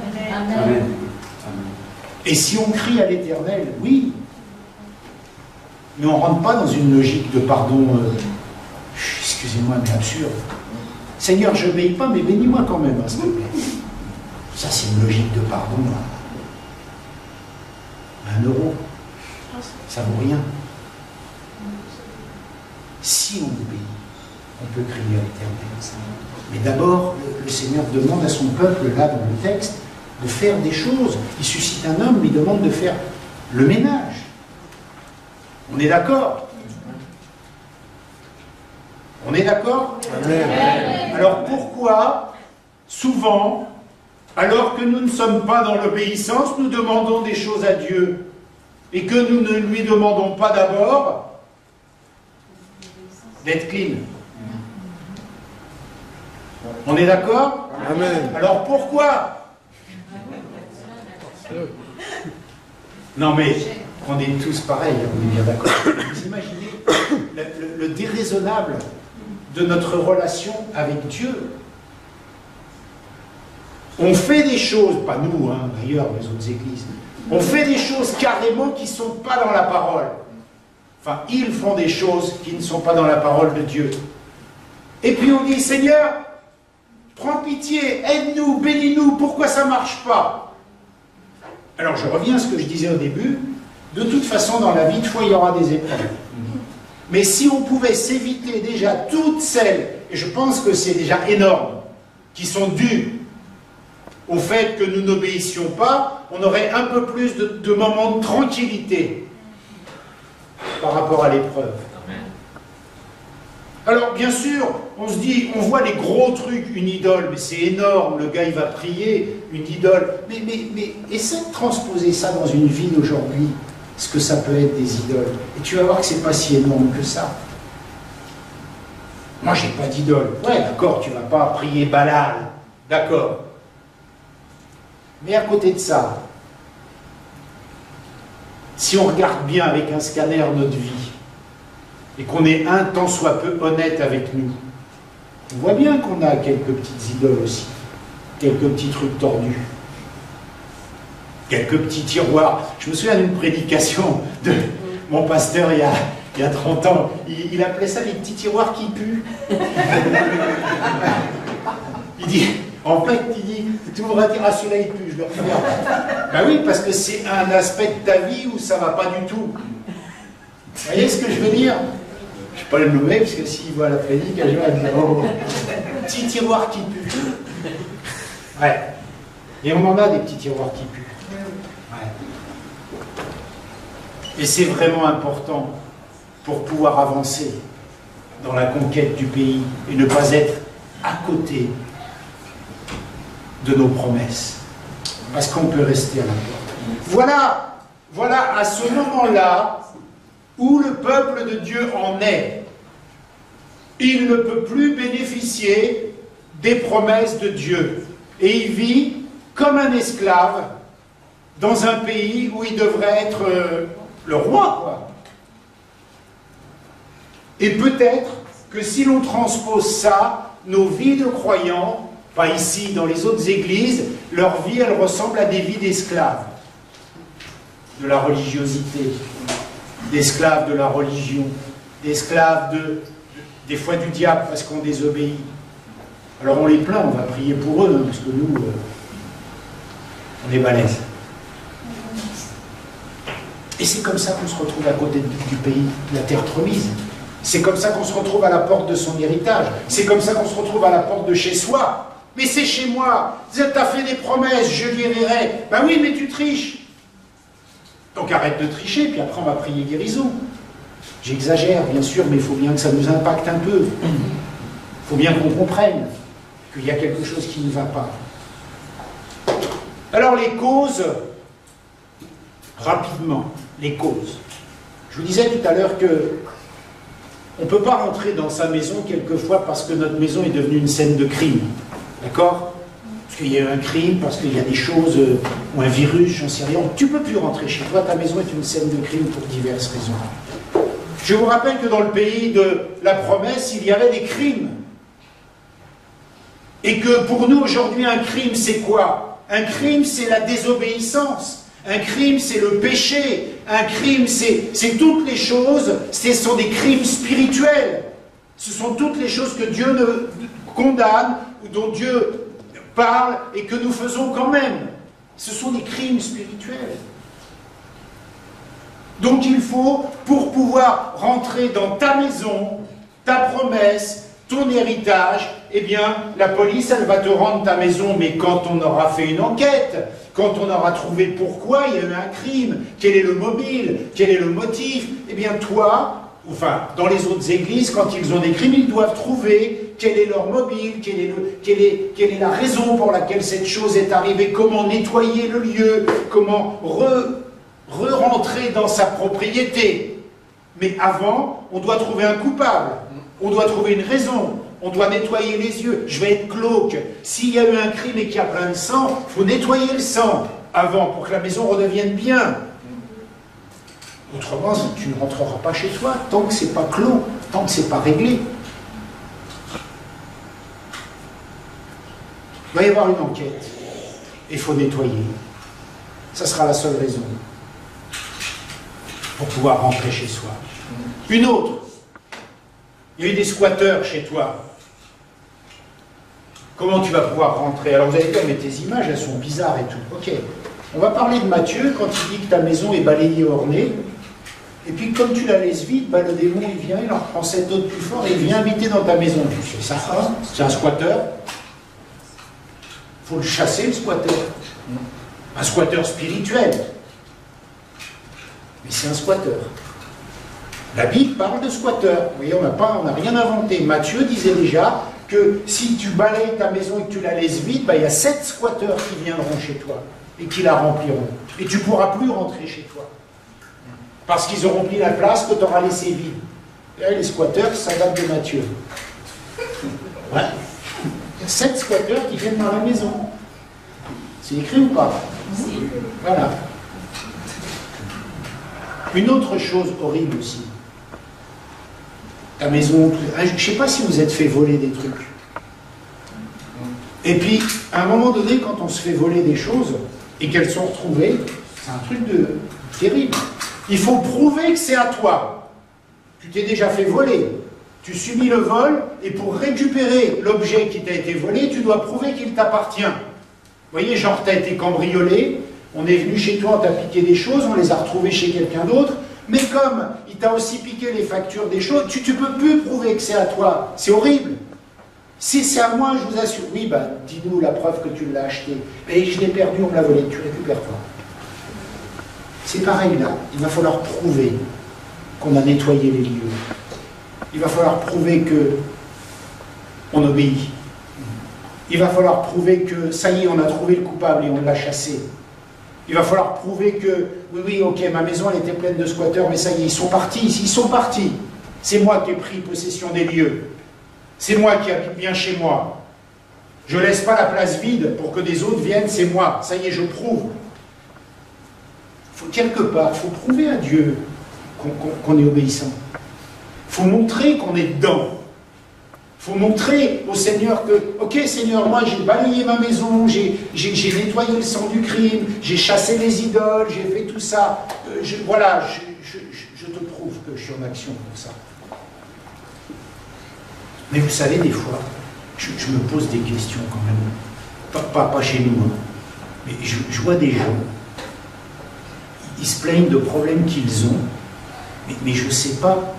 Amen. Amen. Et si on crie à l'Éternel, oui. Mais on ne rentre pas dans une logique de pardon, excusez-moi, mais absurde. Seigneur, je n'obéis pas, mais bénis-moi quand même, hein, s'il te plaît. Ça, c'est une logique de pardon. Hein. 1 euro. Ça vaut rien. Si on obéit, on peut crier à l'Éternel. Mais d'abord, le Seigneur demande à son peuple, là dans le texte, de faire des choses. Il suscite un homme, il demande de faire le ménage. On est d'accord? On est d'accord? Alors pourquoi, souvent, alors que nous ne sommes pas dans l'obéissance, nous demandons des choses à Dieu et que nous ne lui demandons pas d'abord d'être clean? On est d'accord? Amen. Alors pourquoi? Non mais, on est tous pareils, on est bien d'accord. Vous imaginez le déraisonnable de notre relation avec Dieu. On fait des choses, pas nous, hein, d'ailleurs, les autres églises, on fait des choses carrément qui ne sont pas dans la parole. Enfin, ils font des choses qui ne sont pas dans la parole de Dieu. Et puis on dit, Seigneur, prends pitié, aide-nous, bénis-nous, pourquoi ça ne marche pas? Alors je reviens à ce que je disais au début, de toute façon dans la vie de foi il y aura des épreuves. Mais si on pouvait s'éviter déjà toutes celles, et je pense que c'est déjà énorme, qui sont dues au fait que nous n'obéissions pas, on aurait un peu plus de moments de tranquillité par rapport à l'épreuve. Alors, bien sûr, on se dit, on voit les gros trucs, une idole, mais c'est énorme, le gars il va prier, une idole. Mais essaie de transposer ça dans une vie d'aujourd'hui, ce que ça peut être des idoles. Et tu vas voir que c'est pas si énorme que ça. Moi, j'ai pas d'idole. Ouais, d'accord, tu vas pas prier Balal, d'accord. Mais à côté de ça, si on regarde bien avec un scanner notre vie, et qu'on est un tant soit peu honnête avec nous, on voit bien qu'on a quelques petites idoles aussi, quelques petits trucs tordus, quelques petits tiroirs. Je me souviens d'une prédication de mon pasteur il y a 30 ans, il appelait ça les petits tiroirs qui puent. Il dit, en fait, il dit, tu voudrais dire, ah celui-là il pue, je le referme. Ben oui, parce que c'est un aspect de ta vie où ça ne va pas du tout. Vous voyez ce que je veux dire? Je ne vais pas le nommer, parce que s'il voit la prédique, il va dire, oh, petit tiroir qui pue. Ouais. Et on en a des petits tiroirs qui puent. Ouais. Et c'est vraiment important pour pouvoir avancer dans la conquête du pays et ne pas être à côté de nos promesses. Parce qu'on peut rester à la porte. Voilà à ce moment-là où le peuple de Dieu en est. Il ne peut plus bénéficier des promesses de Dieu. Et il vit comme un esclave dans un pays où il devrait être le roi, quoi. Et peut-être que si l'on transpose ça, nos vies de croyants, pas ici, dans les autres églises, leur vie, elle ressemble à des vies d'esclaves de la religiosité, d'esclaves de la religion, d'esclaves des fois du diable parce qu'on désobéit. Alors on les plaint, on va prier pour eux, hein, parce que nous, on est balèzes. Et c'est comme ça qu'on se retrouve à côté du pays, de la terre promise. C'est comme ça qu'on se retrouve à la porte de son héritage. C'est comme ça qu'on se retrouve à la porte de chez soi. Mais c'est chez moi. Tu as fait des promesses, je guérirai. Ben oui, mais tu triches. Donc arrête de tricher, puis après on va prier guérison. J'exagère, bien sûr, mais il faut bien que ça nous impacte un peu. Il faut bien qu'on comprenne qu'il y a quelque chose qui ne va pas. Alors les causes, rapidement, les causes. Je vous disais tout à l'heure que on ne peut pas rentrer dans sa maison quelquefois parce que notre maison est devenue une scène de crime. D'accord? Parce qu'il y a eu un crime, parce qu'il y a des choses, ou un virus, j'en sais rien. Tu ne peux plus rentrer chez toi, ta maison est une scène de crime pour diverses raisons. Je vous rappelle que dans le pays de la promesse, il y avait des crimes. Et que pour nous aujourd'hui, un crime, c'est quoi? Un crime, c'est la désobéissance. Un crime, c'est le péché. Un crime, c'est toutes les choses, ce sont des crimes spirituels. Ce sont toutes les choses que Dieu ne condamne, ou dont Dieu parle, et que nous faisons quand même. Ce sont des crimes spirituels. Donc il faut, pour pouvoir rentrer dans ta maison, ta promesse, ton héritage, eh bien, la police, elle va te rendre ta maison, mais quand on aura fait une enquête, quand on aura trouvé pourquoi il y a eu un crime, quel est le mobile, quel est le motif, eh bien toi, enfin, dans les autres églises, quand ils ont des crimes, ils doivent trouver quel est leur mobile, quelle est la raison pour laquelle cette chose est arrivée, comment nettoyer le lieu, comment re-rentrer dans sa propriété. Mais avant, on doit trouver un coupable, on doit trouver une raison, on doit nettoyer les yeux. Je vais être glauque. S'il y a eu un crime et qu'il y a plein de sang, il faut nettoyer le sang avant pour que la maison redevienne bien. Autrement, tu ne rentreras pas chez toi tant que ce n'est pas clos, tant que ce n'est pas réglé. Il va y avoir une enquête. Il faut nettoyer. Ça sera la seule raison pour pouvoir rentrer chez soi. Une autre. Il y a eu des squatteurs chez toi. Comment tu vas pouvoir rentrer? Alors vous allez dire, mais tes images, elles sont bizarres et tout. Ok. On va parler de Matthieu quand il dit que ta maison est balayée, ornée. Et puis comme tu la laisses vide, bah, le démon il vient, il en reprend cette autre plus fort et il vient habiter dans ta maison. Tu fais ça, c'est un squatteur. Il faut le chasser, le squatteur. Un squatteur spirituel. Mais c'est un squatteur. La Bible parle de squatteur. Vous voyez, on n'a rien inventé. Matthieu disait déjà que si tu balayes ta maison et que tu la laisses vide, bah, il y a 7 squatteurs qui viendront chez toi et qui la rempliront. Et tu ne pourras plus rentrer chez toi. Parce qu'ils auront pris la place que tu auras laissée vide. Et là, les squatteurs, ça date de Matthieu. Ouais. Il y a 7 squatteurs qui viennent dans la maison. C'est écrit ou pas? Voilà. Une autre chose horrible aussi. Ta maison, je ne sais pas si vous êtes fait voler des trucs. Et puis, à un moment donné, quand on se fait voler des choses et qu'elles sont retrouvées, c'est un truc de terrible. Il faut prouver que c'est à toi. Tu t'es déjà fait voler. Tu subis le vol et pour récupérer l'objet qui t'a été volé, tu dois prouver qu'il t'appartient. Vous voyez, genre, tu as été cambriolé, on est venu chez toi, on t'a piqué des choses, on les a retrouvées chez quelqu'un d'autre, mais comme il t'a aussi piqué les factures des choses, tu ne peux plus prouver que c'est à toi. C'est horrible. Si c'est à moi, je vous assure. Oui, ben, dis-nous la preuve que tu l'as acheté. Mais je l'ai perdu, on me l'a volé, tu récupères toi. C'est pareil là. Il va falloir prouver qu'on a nettoyé les lieux. Il va falloir prouver qu'on obéit. Il va falloir prouver que, ça y est, on a trouvé le coupable et on l'a chassé. Il va falloir prouver que, oui, ok, ma maison, elle était pleine de squatteurs, mais ça y est, ils sont partis. C'est moi qui ai pris possession des lieux. C'est moi qui habite bien chez moi. Je ne laisse pas la place vide pour que des autres viennent, c'est moi. Ça y est, je prouve. quelque part, il faut prouver à Dieu qu'on est obéissant. Il faut montrer qu'on est dedans. Il faut montrer au Seigneur que, ok Seigneur, moi j'ai balayé ma maison, j'ai nettoyé le sang du crime, j'ai chassé les idoles, j'ai fait tout ça. Voilà, je te prouve que je suis en action pour ça. Mais vous savez, des fois, je me pose des questions quand même. Pas chez nous, hein. Mais je vois des gens, ils se plaignent de problèmes qu'ils ont, mais je ne sais pas.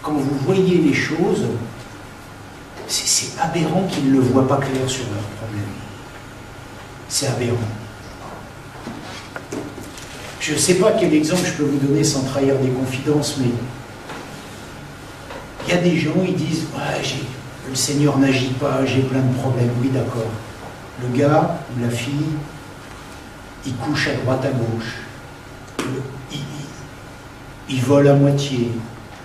Quand vous voyez les choses, c'est aberrant qu'ils ne le voient pas clair sur leurs problèmes. C'est aberrant. Je ne sais pas quel exemple je peux vous donner sans trahir des confidences, mais il y a des gens, ils disent ouais, le Seigneur n'agit pas, j'ai plein de problèmes. Oui, d'accord. Le gars ou la fille, il couche à droite à gauche. Il vole à moitié.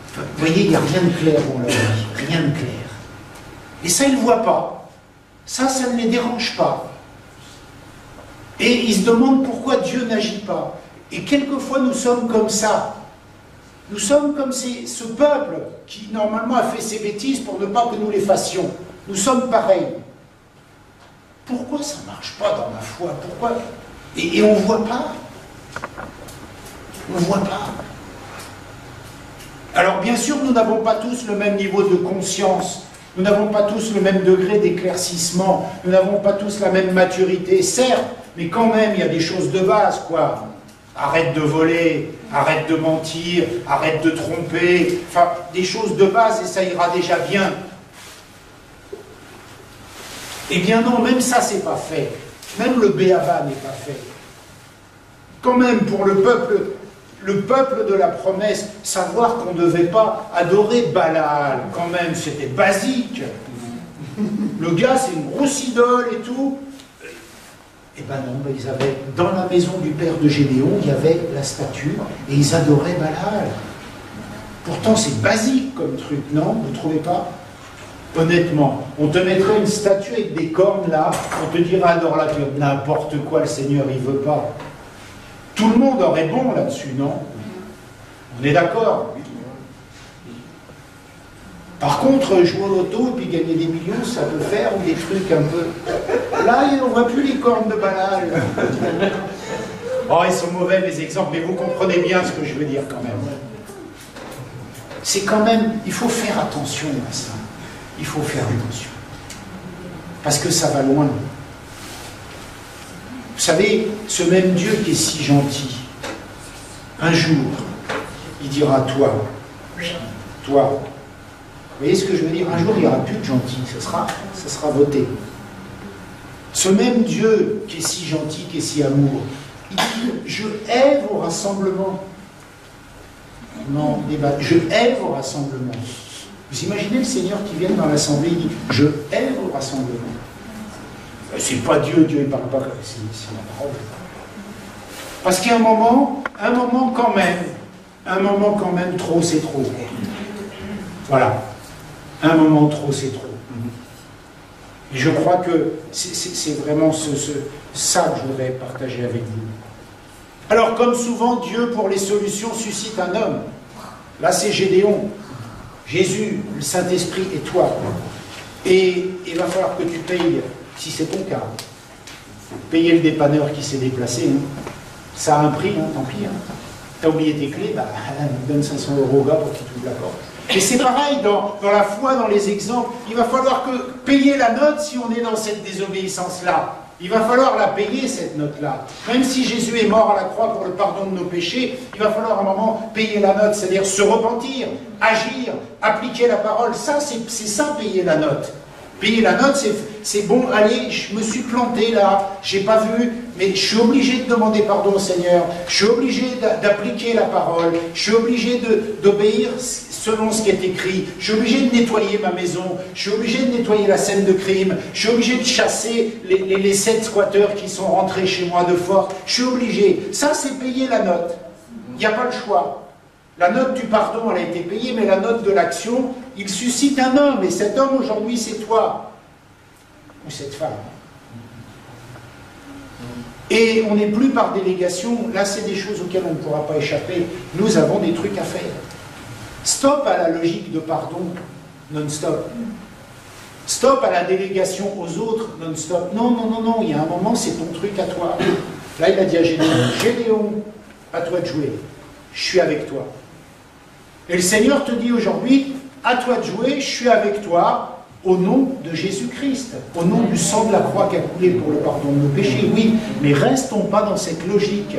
Enfin, vous voyez, il n'y a rien de clair dans leur vie. Rien de clair. Et ça, ils ne le voient pas. Ça ne les dérange pas. Et ils se demandent pourquoi Dieu n'agit pas. Et quelquefois, nous sommes comme ça. Nous sommes comme ce peuple qui, normalement, a fait ses bêtises pour ne pas que nous les fassions. Nous sommes pareils. Pourquoi ça ne marche pas dans ma foi? Pourquoi? Et on ne voit pas. On ne voit pas. Alors, bien sûr, nous n'avons pas tous le même niveau de conscience. Nous n'avons pas tous le même degré d'éclaircissement. Nous n'avons pas tous la même maturité, certes, mais quand même, il y a des choses de base, quoi. Arrête de voler, arrête de mentir, arrête de tromper. Enfin, des choses de base et ça ira déjà bien. Eh bien non, même ça, c'est pas fait. Même le béaba n'est pas fait. Quand même, pour le peuple de la promesse, savoir qu'on ne devait pas adorer Baal, quand même, c'était basique. Le gars, c'est une grosse idole et tout. Eh ben non, ils avaient, dans la maison du père de Gédéon, il y avait la statue, et ils adoraient Baal. Pourtant, c'est basique comme truc, non? Vous ne trouvez pas? Honnêtement, on te mettrait une statue avec des cornes là, on te dirait adore la Dieu, n'importe quoi, le Seigneur, il ne veut pas. Tout le monde aurait bon là-dessus, non? On est d'accord? Par contre, jouer au loto et puis gagner des millions, ça peut faire des trucs un peu... Là, on ne voit plus les cornes de Baal. Oh, ils sont mauvais les exemples, mais vous comprenez bien ce que je veux dire quand même. C'est quand même... Il faut faire attention à ça. Il faut faire attention. Parce que ça va loin. Vous savez, ce même Dieu qui est si gentil, un jour, il dira, toi, vous voyez ce que je veux dire? Un jour, il n'y aura plus de gentil, ça sera voté. Ce même Dieu qui est si gentil, qui est si amoureux, il dit, je hais vos rassemblements. Non, je hais vos rassemblements. Vous imaginez le Seigneur qui vient dans l'assemblée, il dit, je hais vos rassemblements. C'est pas Dieu, Dieu ne parle pas, c'est la parole. Parce qu'il y a un moment quand même, trop c'est trop. Voilà. Un moment trop c'est trop. Et je crois que c'est vraiment ça que je voudrais partager avec vous. Alors, comme souvent, Dieu, pour les solutions, suscite un homme. Là, c'est Gédéon. Jésus, le Saint-Esprit et toi. Et il va falloir que tu payes, si c'est ton cas, payer le dépanneur qui s'est déplacé. Hein. Ça a un prix, hein, tant pis. Hein. T'as oublié tes clés, bah, donne 500 € au gars pour qu'il t'ouvre la porte. Et c'est pareil dans la foi, dans les exemples. Il va falloir payer la note si on est dans cette désobéissance-là. Il va falloir la payer, cette note-là. Même si Jésus est mort à la croix pour le pardon de nos péchés, il va falloir à un moment payer la note, c'est-à-dire se repentir, agir, appliquer la parole. Ça, c'est ça, payer la note. Payer la note, c'est bon, allez, je me suis planté là, j'ai pas vu, mais je suis obligé de demander pardon au Seigneur, je suis obligé d'appliquer la parole, je suis obligé d'obéir selon ce qui est écrit, je suis obligé de nettoyer ma maison, je suis obligé de nettoyer la scène de crime, je suis obligé de chasser les 7 squatteurs qui sont rentrés chez moi de force, je suis obligé. Ça, c'est payer la note. Il n'y a pas le choix. La note du pardon, elle a été payée, mais la note de l'action, il suscite un homme, et cet homme aujourd'hui, c'est toi, ou cette femme. Et on n'est plus par délégation. Là, c'est des choses auxquelles on ne pourra pas échapper. Nous avons des trucs à faire. Stop à la logique de pardon non-stop. Stop à la délégation aux autres non-stop. Non, non, non, non, il y a un moment, c'est ton truc à toi. Là, il a dit à Gédéon, Gédéon, à toi de jouer. Je suis avec toi. Et le Seigneur te dit aujourd'hui, à toi de jouer, je suis avec toi, au nom de Jésus-Christ, au nom du sang de la croix qui a coulé pour le pardon de nos péchés, oui, mais restons pas dans cette logique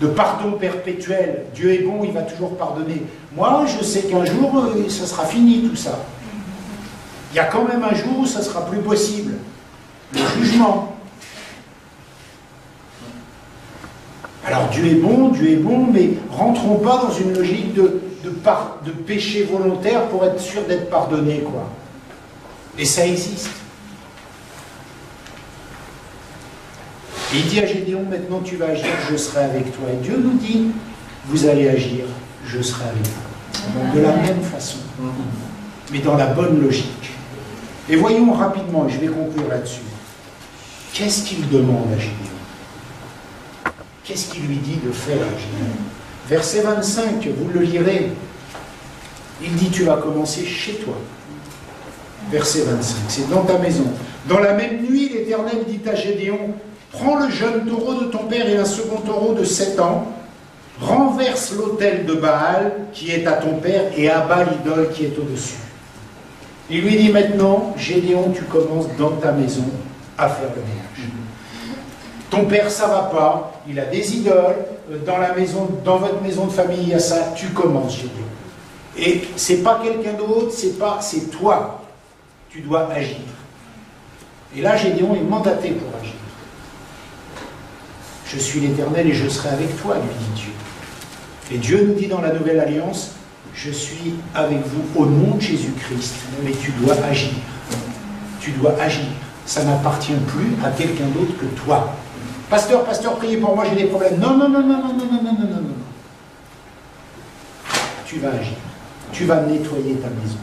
de pardon perpétuel. Dieu est bon, il va toujours pardonner. Moi, je sais qu'un jour, ça sera fini tout ça. Il y a quand même un jour où ça sera plus possible. Le jugement. Alors Dieu est bon, mais rentrons pas dans une logique de péché volontaire pour être sûr d'être pardonné, quoi. Et ça existe. Et il dit à Gédéon, maintenant tu vas agir, je serai avec toi. Et Dieu nous dit, vous allez agir, je serai avec vous. Donc de la même façon, mais dans la bonne logique. Et voyons rapidement, et je vais conclure là-dessus, qu'est-ce qu'il demande à Gédéon? Qu'est-ce qu'il lui dit de faire à Gédéon? Verset 25, vous le lirez. Il dit, tu vas commencer chez toi. Verset 25, c'est dans ta maison. Dans la même nuit, l'Éternel dit à Gédéon, prends le jeune taureau de ton père et un second taureau de 7 ans, renverse l'autel de Baal qui est à ton père et abat l'idole qui est au-dessus. Il lui dit maintenant, Gédéon, tu commences dans ta maison à faire le ménage. Ton père, ça va pas, il a des idoles, dans la maison, dans votre maison de famille, il y a ça, tu commences, Gédéon. Et c'est pas quelqu'un d'autre, c'est toi. Tu dois agir. Et là, Gédéon est mandaté pour agir. Je suis l'Éternel et je serai avec toi, lui dit Dieu. Et Dieu nous dit dans la Nouvelle Alliance, je suis avec vous au nom de Jésus-Christ, mais tu dois agir. Tu dois agir. Ça n'appartient plus à quelqu'un d'autre que toi. Pasteur, priez pour moi, j'ai des problèmes. Non, non, non, non, non, non, non, non, non, non. Tu vas agir. Tu vas nettoyer ta maison.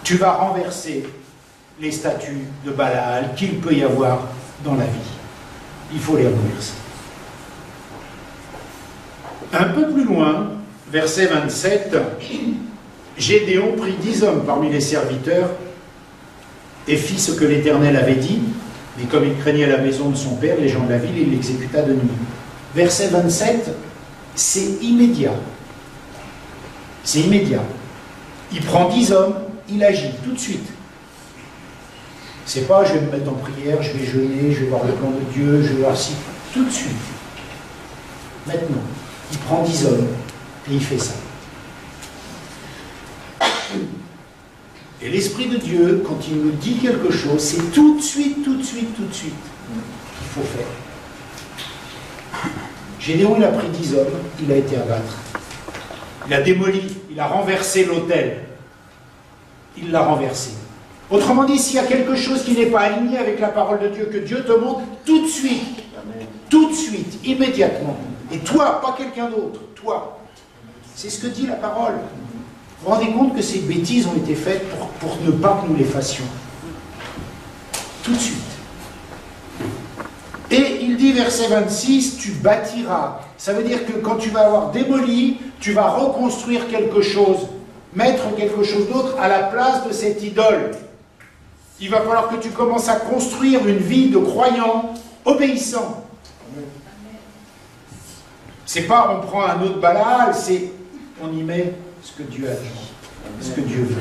Tu vas renverser les statues de Baal qu'il peut y avoir dans la vie. Il faut les renverser. Un peu plus loin, verset 27, Gédéon prit 10 hommes parmi les serviteurs et fit ce que l'Éternel avait dit, mais comme il craignait la maison de son père, les gens de la ville, il l'exécuta de nuit. Verset 27, c'est immédiat. C'est immédiat. Il prend 10 hommes, il agit tout de suite. C'est pas je vais me mettre en prière, je vais jeûner, je vais voir le plan de Dieu, je vais voir si. Tout de suite. Maintenant. Il prend 10 hommes et il fait ça. Et l'Esprit de Dieu, quand il nous dit quelque chose, c'est tout de suite, tout de suite, tout de suite qu'il faut faire. Gédéon, il a pris 10 hommes, il a été abattre. Il a démoli, il a renversé l'autel. Il l'a renversé. Autrement dit, s'il y a quelque chose qui n'est pas aligné avec la parole de Dieu, que Dieu te montre tout de suite, immédiatement. Et toi, pas quelqu'un d'autre, toi. C'est ce que dit la parole. Vous vous rendez compte que ces bêtises ont été faites pour ne pas que nous les fassions. Tout de suite. Et il dit, verset 26, tu bâtiras. Ça veut dire que quand tu vas avoir démoli, tu vas reconstruire quelque chose, mettre quelque chose d'autre à la place de cette idole. Il va falloir que tu commences à construire une vie de croyant obéissant. C'est pas on prend un autre Baal, c'est on y met ce que Dieu a dit, ce que Dieu veut.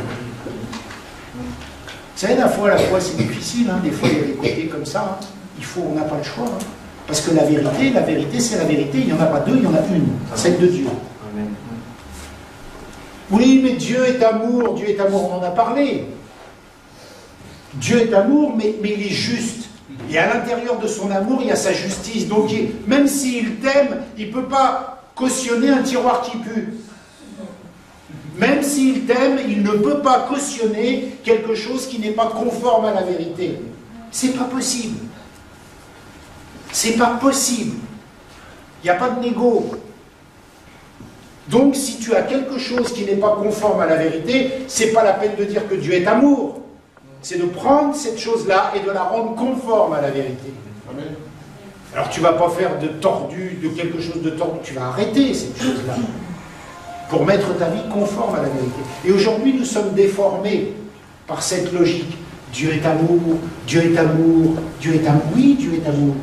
Vous savez, la foi c'est difficile, hein. Des fois il y a des côtés comme ça, hein. On n'a pas le choix. Hein. Parce que la vérité c'est la vérité, il n'y en a pas deux, il y en a une, celle de Dieu. Oui, mais Dieu est amour, on en a parlé. Dieu est amour, mais il est juste. Et à l'intérieur de son amour, il y a sa justice. Donc, même s'il t'aime, il ne peut pas cautionner un tiroir qui pue. Même s'il t'aime, il ne peut pas cautionner quelque chose qui n'est pas conforme à la vérité. C'est pas possible. C'est pas possible. Il n'y a pas de négo. Donc, si tu as quelque chose qui n'est pas conforme à la vérité, c'est pas la peine de dire que Dieu est amour. C'est de prendre cette chose-là et de la rendre conforme à la vérité. Amen. Alors tu ne vas pas faire de tordu, de quelque chose de tordu, tu vas arrêter cette chose-là pour mettre ta vie conforme à la vérité. Et aujourd'hui, nous sommes déformés par cette logique. Dieu est amour, Dieu est amour, Dieu est amour. Oui, Dieu est amour.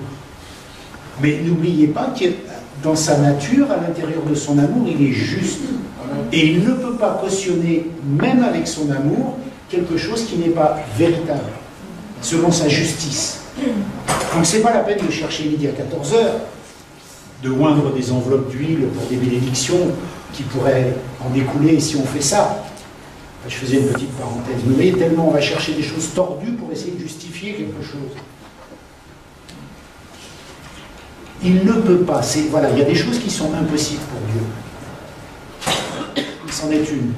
Mais n'oubliez pas que dans sa nature, à l'intérieur de son amour, il est juste. Et il ne peut pas cautionner, même avec son amour, quelque chose qui n'est pas véritable, selon sa justice. Donc c'est pas la peine de chercher midi à 14 h, de oindre des enveloppes d'huile pour des bénédictions qui pourraient en découler si on fait ça. Je faisais une petite parenthèse. Vous voyez, tellement on va chercher des choses tordues pour essayer de justifier quelque chose. Il ne peut pas. Voilà, il y a des choses qui sont impossibles pour Dieu. Il s'en est une.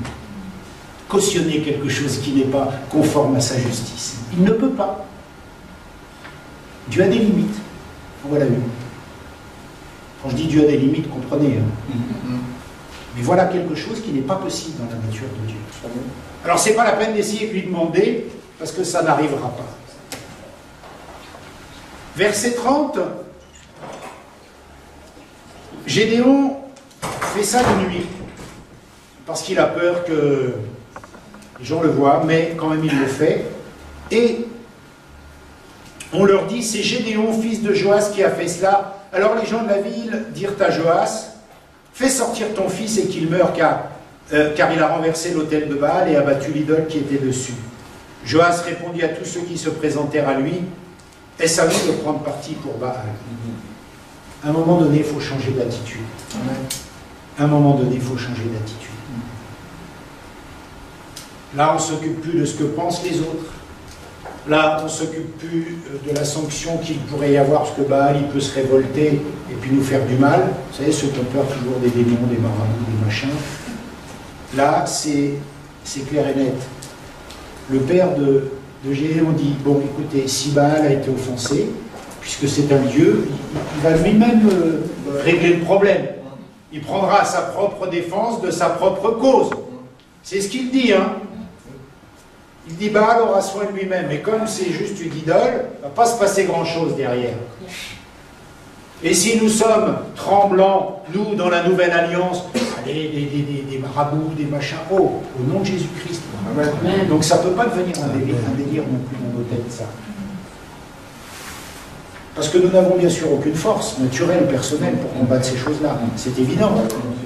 Cautionner quelque chose qui n'est pas conforme à sa justice. Il ne peut pas. Dieu a des limites. Voilà une. Quand je dis Dieu a des limites, comprenez. Mais voilà quelque chose qui n'est pas possible dans la nature de Dieu. Alors c'est pas la peine d'essayer de lui demander, parce que ça n'arrivera pas. Verset 30, Gédéon fait ça de nuit, parce qu'il a peur que les gens le voient, mais quand même il le fait. Et on leur dit, c'est Gédéon, fils de Joas, qui a fait cela. Alors les gens de la ville dirent à Joas, fais sortir ton fils et qu'il meure, car il a renversé l'autel de Baal et abattu l'idole qui était dessus. Joas répondit à tous ceux qui se présentèrent à lui, est-ce à nous de prendre parti pour Baal? À un moment donné, il faut changer d'attitude. À un moment donné, il faut changer d'attitude. Là, on ne s'occupe plus de ce que pensent les autres. Là, on ne s'occupe plus de la sanction qu'il pourrait y avoir, parce que Baal, il peut se révolter et puis nous faire du mal. Vous savez, ceux qui ont peur toujours des démons, des marabouts, des machins. Là, c'est clair et net. Le père de Gédéon dit, bon, écoutez, si Baal a été offensé, puisque c'est un dieu, il va lui-même régler le problème. Il prendra sa propre défense de sa propre cause. C'est ce qu'il dit, hein. Il dit Baal aura soin de lui-même, et comme c'est juste une idole, il ne va pas se passer grand-chose derrière. Et si nous sommes tremblants, nous, dans la nouvelle alliance, des marabouts, des machins, au nom de Jésus-Christ. Donc ça ne peut pas devenir un délire non plus dans nos têtes, ça. Parce que nous n'avons bien sûr aucune force naturelle, personnelle, pour combattre ces choses-là. C'est évident.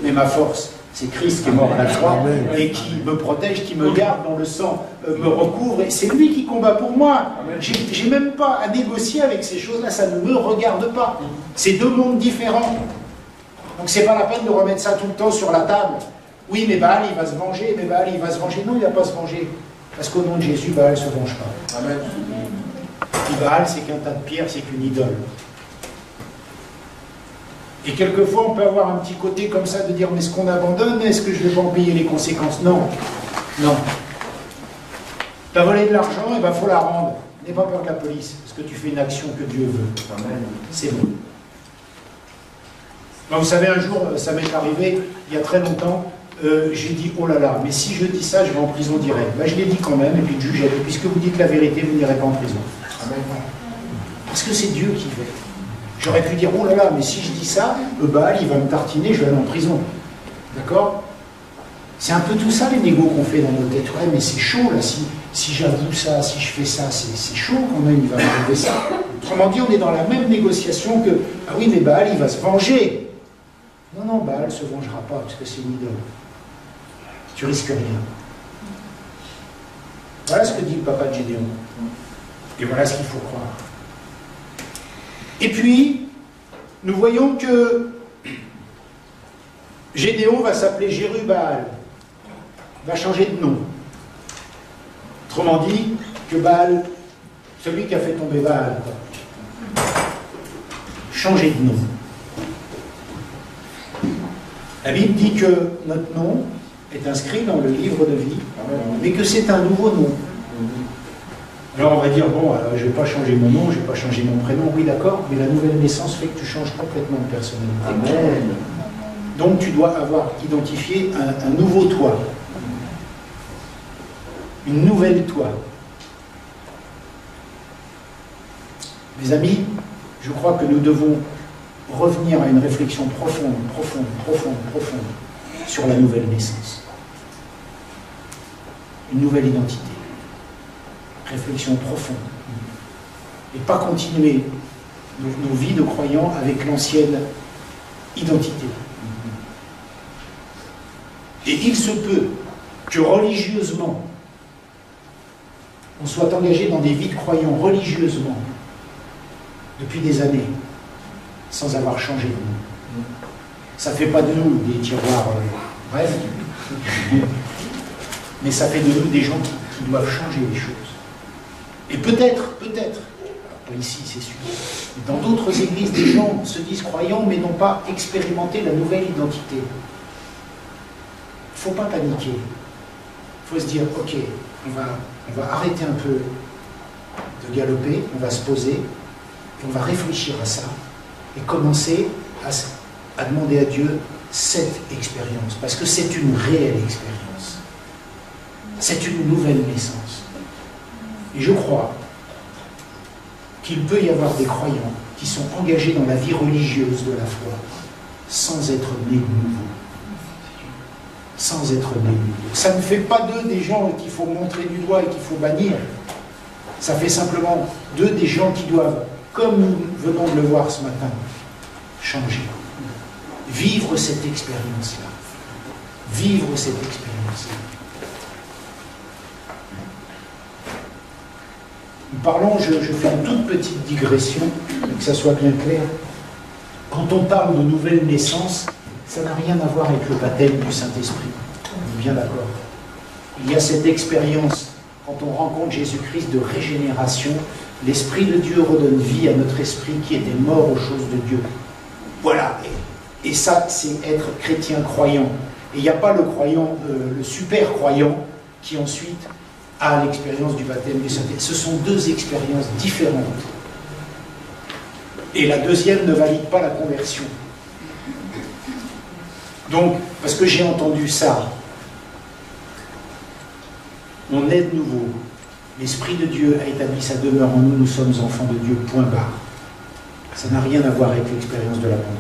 Mais ma force, c'est Christ qui est mort à la croix et qui me protège, qui me garde dans le sang, me recouvre. Et c'est lui qui combat pour moi. J'ai même pas à négocier avec ces choses-là. Ça ne me regarde pas. C'est deux mondes différents. Donc c'est pas la peine de remettre ça tout le temps sur la table. Oui, mais Baal, il va se venger. Mais Baal, il va se venger. Non, il ne va pas se venger. Parce qu'au nom de Jésus, Baal ne se venge pas. Amen. Et Baal, c'est qu'un tas de pierres, c'est qu'une idole. Et quelquefois, on peut avoir un petit côté comme ça de dire, mais est-ce qu'on abandonne? Est-ce que je ne vais pas en payer les conséquences? Non. Non. Tu as volé de l'argent, et ben faut la rendre. N'aie pas peur de la police, parce que tu fais une action que Dieu veut. C'est bon. Ben, vous savez, un jour, ça m'est arrivé, il y a très longtemps, j'ai dit, oh là là, mais si je dis ça, je vais en prison direct. Ben, je l'ai dit quand même, et puis le juge a dit, puisque vous dites la vérité, vous n'irez pas en prison. Parce que c'est Dieu qui veut. J'aurais pu dire, oh là là, mais si je dis ça, Baal, il va me tartiner, je vais aller en prison. D'accord? C'est un peu tout ça, les négos qu'on fait dans nos têtes. Ouais, mais c'est chaud, là, si j'avoue ça, si je fais ça, c'est chaud quand même, il va m'arriver ça. Autrement dit, on est dans la même négociation que, ah oui, mais Baal, il va se venger. Non, non, Baal ne se vengera pas, parce que c'est une idole. Tu risques rien. Voilà ce que dit le papa de Gédéon. Et voilà ce qu'il faut croire. Et puis, nous voyons que Gédéon va s'appeler Jérubbaal, va changer de nom. Autrement dit, que Baal, celui qui a fait tomber Baal, changer de nom. La Bible dit que notre nom est inscrit dans le livre de vie, mais que c'est un nouveau nom. Alors on va dire, bon, je ne vais pas changer mon nom, je ne vais pas changer mon prénom, oui d'accord, mais la nouvelle naissance fait que tu changes complètement de personnalité. Amen. Donc tu dois avoir identifié un nouveau toi, une nouvelle toi. Mes amis, je crois que nous devons revenir à une réflexion profonde sur la nouvelle naissance. Une nouvelle identité. Réflexion profonde. Et pas continuer nos vies de croyants avec l'ancienne identité. Et il se peut que religieusement, on soit engagé dans des vies de croyants religieusement depuis des années, sans avoir changé de nous. Ça ne fait pas de nous des tiroirs brefs, mais ça fait de nous des gens qui doivent changer les choses. Et peut-être, pas ici c'est sûr, mais dans d'autres églises, des gens se disent croyants mais n'ont pas expérimenté la nouvelle identité. Il ne faut pas paniquer. Il faut se dire, ok, on va arrêter un peu de galoper, on va se poser, et on va réfléchir à ça, et commencer à demander à Dieu cette expérience, parce que c'est une réelle expérience. C'est une nouvelle naissance. Et je crois qu'il peut y avoir des croyants qui sont engagés dans la vie religieuse de la foi sans être nés de nouveau. Sans être nés de nouveau. Ça ne fait pas d'eux des gens qu'il faut montrer du doigt et qu'il faut bannir. Ça fait simplement d'eux des gens qui doivent, comme nous venons de le voir ce matin, changer. Vivre cette expérience-là. Vivre cette expérience-là. Nous parlons, je fais une toute petite digression, pour que ça soit bien clair. Quand on parle de nouvelle naissance, ça n'a rien à voir avec le baptême du Saint-Esprit. On est bien d'accord. Il y a cette expérience, quand on rencontre Jésus-Christ, de régénération. L'Esprit de Dieu redonne vie à notre esprit qui était mort aux choses de Dieu. Voilà. Et ça, c'est être chrétien croyant. Et il n'y a pas le croyant, le super croyant, qui ensuite a l'expérience du baptême du Saint-Esprit. Ce sont deux expériences différentes. Et la deuxième ne valide pas la conversion. Donc, parce que j'ai entendu ça, on est de nouveau. L'Esprit de Dieu a établi sa demeure en nous, nous sommes enfants de Dieu, point barre. Ça n'a rien à voir avec l'expérience de la Pentecôte.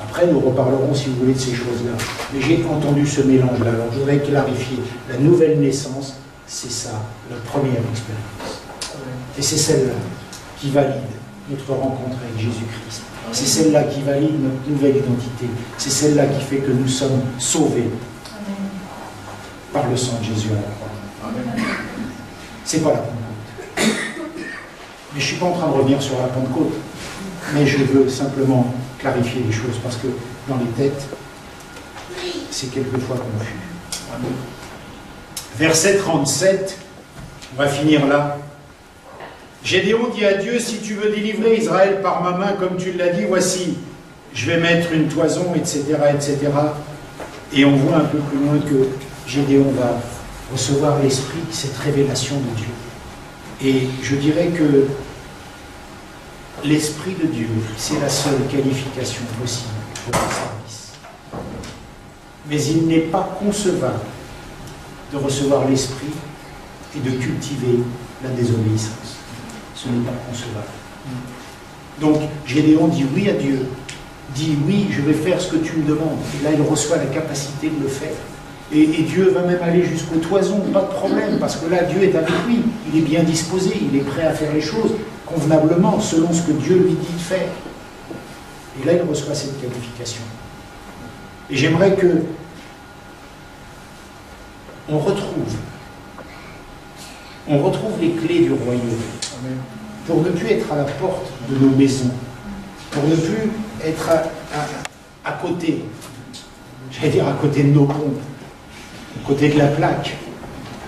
Après, nous reparlerons, si vous voulez, de ces choses-là. Mais j'ai entendu ce mélange-là. Alors, je voudrais clarifier. La nouvelle naissance, c'est ça, la première expérience. Et c'est celle-là qui valide notre rencontre avec Jésus-Christ. C'est celle-là qui valide notre nouvelle identité. C'est celle-là qui fait que nous sommes sauvés par le sang de Jésus à la croix. C'est pas la Pentecôte. Mais je ne suis pas en train de revenir sur la Pentecôte. Mais je veux simplement clarifier les choses, parce que dans les têtes, c'est quelquefois confus. Verset 37, on va finir là. Gédéon dit à Dieu, si tu veux délivrer Israël par ma main, comme tu l'as dit, voici, je vais mettre une toison, etc., etc. Et on voit un peu plus loin que Gédéon va recevoir l'esprit, cette révélation de Dieu. Et je dirais que l'Esprit de Dieu, c'est la seule qualification possible pour le service. Mais il n'est pas concevable de recevoir l'Esprit et de cultiver la désobéissance. Ce n'est pas concevable. Donc, Gédéon dit oui à Dieu, dit oui, je vais faire ce que tu me demandes. Et là, il reçoit la capacité de le faire. Et Dieu va même aller jusqu'aux toisons, pas de problème, parce que là, Dieu est avec lui. Il est bien disposé, il est prêt à faire les choses convenablement, selon ce que Dieu lui dit de faire. Et là, il reçoit cette qualification. Et j'aimerais que on retrouve les clés du royaume. Amen. Pour ne plus être à la porte de nos maisons, pour ne plus être à côté, j'allais dire à côté de nos ponts, à côté de la plaque,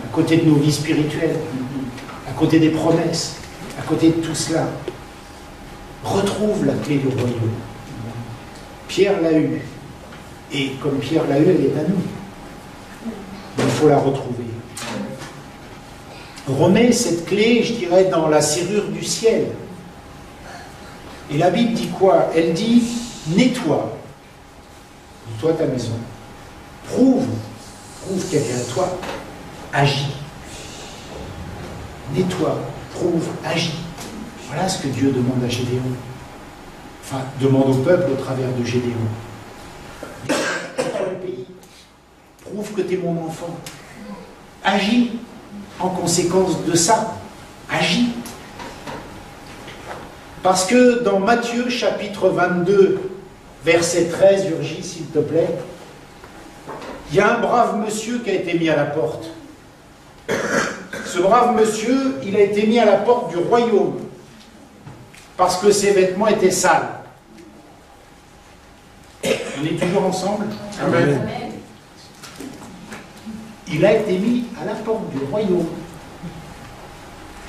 à côté de nos vies spirituelles, à côté des promesses, à côté de tout cela. Retrouve la clé du royaume. Pierre l'a eue. Et comme Pierre l'a eue, elle est à nous. Il faut la retrouver. Remets cette clé, je dirais, dans la serrure du ciel. Et la Bible dit quoi? Elle dit, nettoie ta maison. Prouve qu'elle est à toi. Agis. Nettoie, prouve, agis. Voilà ce que Dieu demande à Gédéon. Enfin, demande au peuple au travers de Gédéon. Dans le pays, prouve que tu es mon enfant. Agis en conséquence de ça. Agis. Parce que dans Matthieu chapitre 22, verset 13, Urgie, s'il te plaît, il y a un brave monsieur qui a été mis à la porte. Ce brave monsieur, il a été mis à la porte du royaume parce que ses vêtements étaient sales. On est toujours ensemble? Amen. Il a été mis à la porte du royaume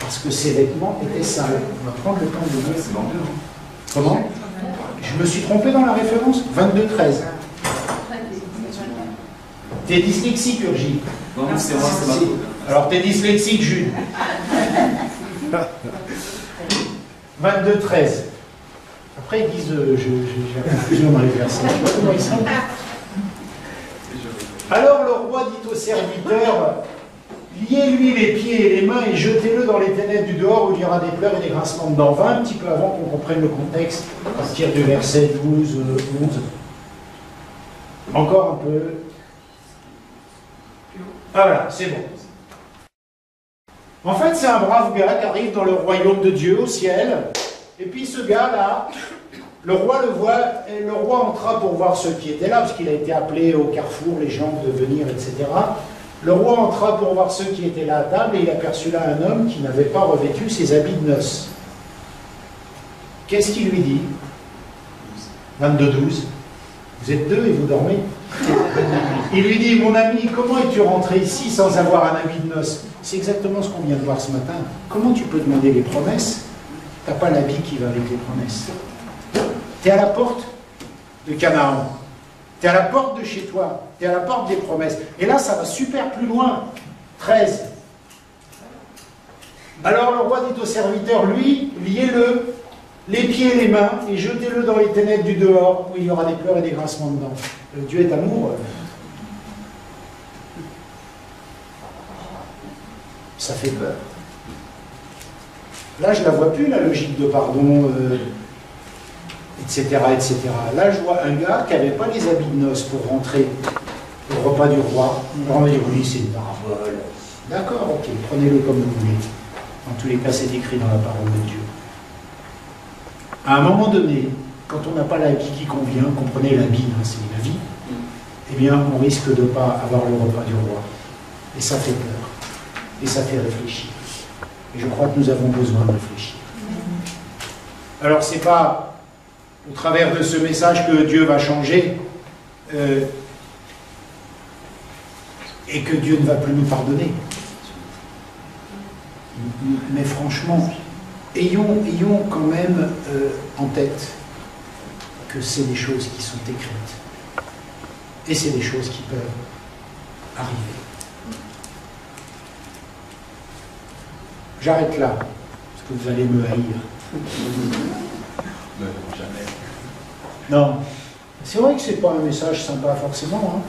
parce que ses vêtements étaient sales. On va prendre le temps de lire. Comment? Je me suis trompé dans la référence? 22-13. T'es dyslexique, Urgie? Non, c'est moi, c'est ma faute. Alors t'es dyslexique, Jules. 22-13. Après ils disent, j'ai la confusion dans les versets. Je sais pas comment ils sont. Alors le roi dit au serviteur, liez-lui les pieds et les mains et jetez-le dans les ténèbres du dehors où il y aura des pleurs et des grincements de dents. 20, un petit peu avant qu'on comprenne le contexte, à partir du verset 12, 11. Encore un peu. Ah voilà, c'est bon. En fait, c'est un brave gars qui arrive dans le royaume de Dieu, au ciel. Et puis ce gars-là, le roi le voit, et le roi entra pour voir ceux qui étaient là, parce qu'il a été appelé au carrefour, les gens de venir, etc. Le roi entra pour voir ceux qui étaient là à table, et il aperçut là un homme qui n'avait pas revêtu ses habits de noces. Qu'est-ce qu'il lui dit? 22-12. Vous êtes deux et vous dormez. Il lui dit, mon ami, comment es-tu rentré ici sans avoir un habit de noces? C'est exactement ce qu'on vient de voir ce matin. Comment tu peux demander les promesses? Tu n'as pas l'habit qui va avec les promesses. Tu es à la porte de Canaan. Tu es à la porte de chez toi. Tu es à la porte des promesses. Et là, ça va super plus loin. 13. Alors le roi dit au serviteur, lui, liez-le, les pieds et les mains, et jetez-le dans les ténèbres du dehors, où il y aura des pleurs et des grincements de dents. Dieu est amour. Ça fait peur. Là, je ne la vois plus, la logique de pardon, etc., etc. Là, je vois un gars qui n'avait pas les habits de noces pour rentrer au repas du roi. On va dire, oui, c'est une parabole. D'accord, ok, prenez-le comme vous voulez. En tous les cas, c'est écrit dans la parole de Dieu. À un moment donné, quand on n'a pas l'habit qui convient, comprenez l'habit, hein, c'est la vie, eh bien, on risque de ne pas avoir le repas du roi. Et ça fait peur. Et ça fait réfléchir. Et je crois que nous avons besoin de réfléchir. Alors, ce n'est pas au travers de ce message que Dieu va changer et que Dieu ne va plus nous pardonner. Mais franchement, ayons quand même en tête que c'est des choses qui sont écrites. Et c'est des choses qui peuvent arriver. J'arrête là, parce que vous allez me haïr. Jamais. Non. C'est vrai que c'est pas un message sympa forcément. Hein.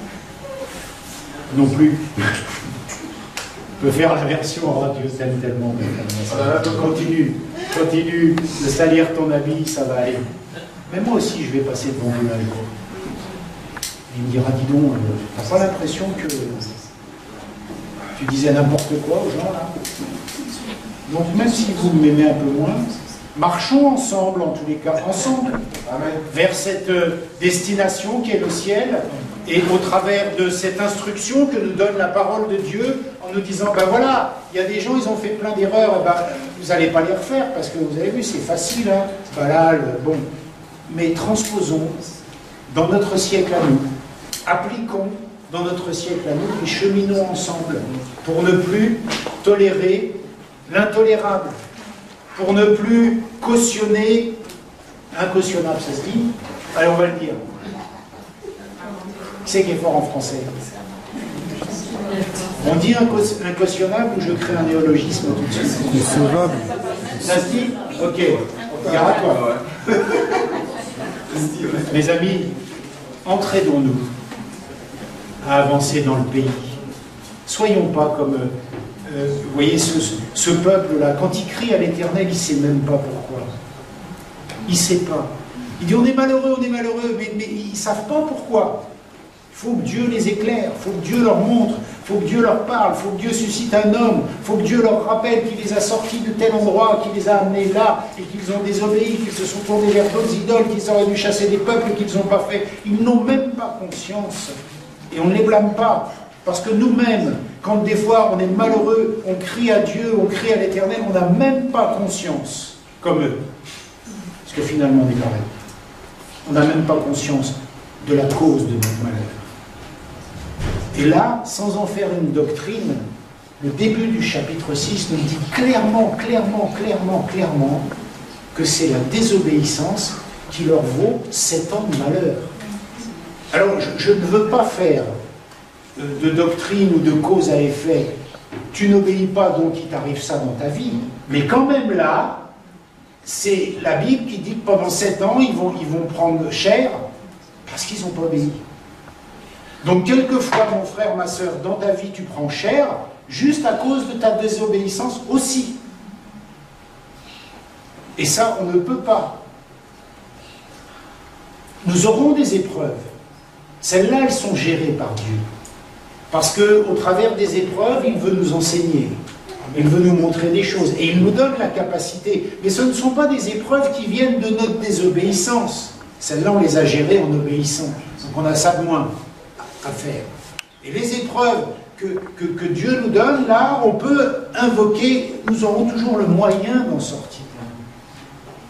Non plus. On peut faire la version radio, t'aime tellement. Continue de salir ton habit, ça va aller. Mais moi aussi, je vais passer devant lui avec vous. Il me dira, dis donc, t'as pas l'impression que tu disais n'importe quoi aux gens là? Donc même si vous m'aimez un peu moins, marchons ensemble, en tous les cas, ensemble, vers cette destination qui est le ciel, et au travers de cette instruction que nous donne la parole de Dieu, en nous disant, ben voilà, il y a des gens, ils ont fait plein d'erreurs, ben, vous n'allez pas les refaire, parce que vous avez vu, c'est facile, hein, voilà, bon. Mais transposons dans notre siècle à nous, appliquons dans notre siècle à nous, et cheminons ensemble, pour ne plus tolérer l'intolérable, pour ne plus cautionner, incautionnable, ça se dit? Allez, on va le dire. Qui c'est qui est fort en français? On dit incautionnable ou je crée un néologisme tout de suite? Insauvable. Ça se dit? Ok, gare à toi. Mes amis, entraînons-nous à avancer dans le pays. Soyons pas comme vous voyez, ce peuple-là, quand il crie à l'Éternel, il ne sait même pas pourquoi. Il ne sait pas. Il dit on est malheureux, mais ils ne savent pas pourquoi. Il faut que Dieu les éclaire, il faut que Dieu leur montre, il faut que Dieu leur parle, il faut que Dieu suscite un homme, il faut que Dieu leur rappelle qu'il les a sortis de tel endroit, qu'il les a amenés là, et qu'ils ont désobéi, qu'ils se sont tournés vers d'autres idoles, qu'ils auraient dû chasser des peuples et qu'ils n'ont pas fait. Ils n'ont même pas conscience. Et on ne les blâme pas. Parce que nous-mêmes, quand des fois on est malheureux, on crie à Dieu, on crie à l'Éternel, on n'a même pas conscience, comme eux. Parce que finalement on est pareil. On n'a même pas conscience de la cause de notre malheur. Et là, sans en faire une doctrine, le début du chapitre 6 nous dit clairement que c'est la désobéissance qui leur vaut 7 ans de malheur. Alors, je ne veux pas faire de doctrine ou de cause à effet. Tu n'obéis pas, donc il t'arrive ça dans ta vie. Mais quand même là, c'est la Bible qui dit que pendant 7 ans, ils vont prendre cher parce qu'ils n'ont pas obéi. Donc quelquefois, mon frère, ma soeur, dans ta vie, tu prends cher juste à cause de ta désobéissance aussi. Et ça, on ne peut pas. Nous aurons des épreuves. Celles-là, elles sont gérées par Dieu. Parce qu'au travers des épreuves, il veut nous enseigner. Il veut nous montrer des choses. Et il nous donne la capacité. Mais ce ne sont pas des épreuves qui viennent de notre désobéissance. Celles-là, on les a gérées en obéissant. Donc on a ça de moins à faire. Et les épreuves que Dieu nous donne, là, on peut invoquer, nous aurons toujours le moyen d'en sortir.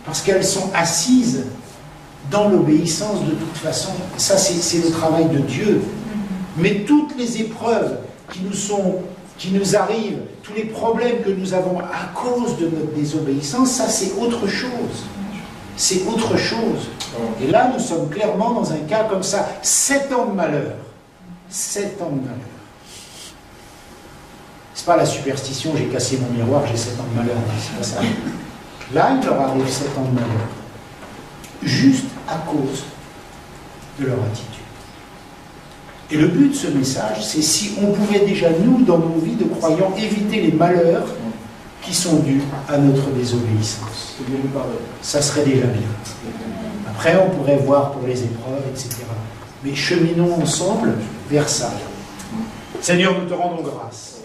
Parce qu'elles sont assises dans l'obéissance de toute façon. Ça, c'est le travail de Dieu. Mais toutes les épreuves qui nous arrivent, tous les problèmes que nous avons à cause de notre désobéissance, ça c'est autre chose. C'est autre chose. Et là, nous sommes clairement dans un cas comme ça. 7 ans de malheur. 7 ans de malheur. C'est pas la superstition, j'ai cassé mon miroir, j'ai 7 ans de malheur. C'est pas ça. Là, il leur arrive 7 ans de malheur. Juste à cause de leur attitude. Et le but de ce message, c'est si on pouvait déjà, nous, dans nos vies de croyants, éviter les malheurs qui sont dus à notre désobéissance. Ça serait déjà bien. Après, on pourrait voir pour les épreuves, etc. Mais cheminons ensemble vers ça. Seigneur, nous te rendons grâce.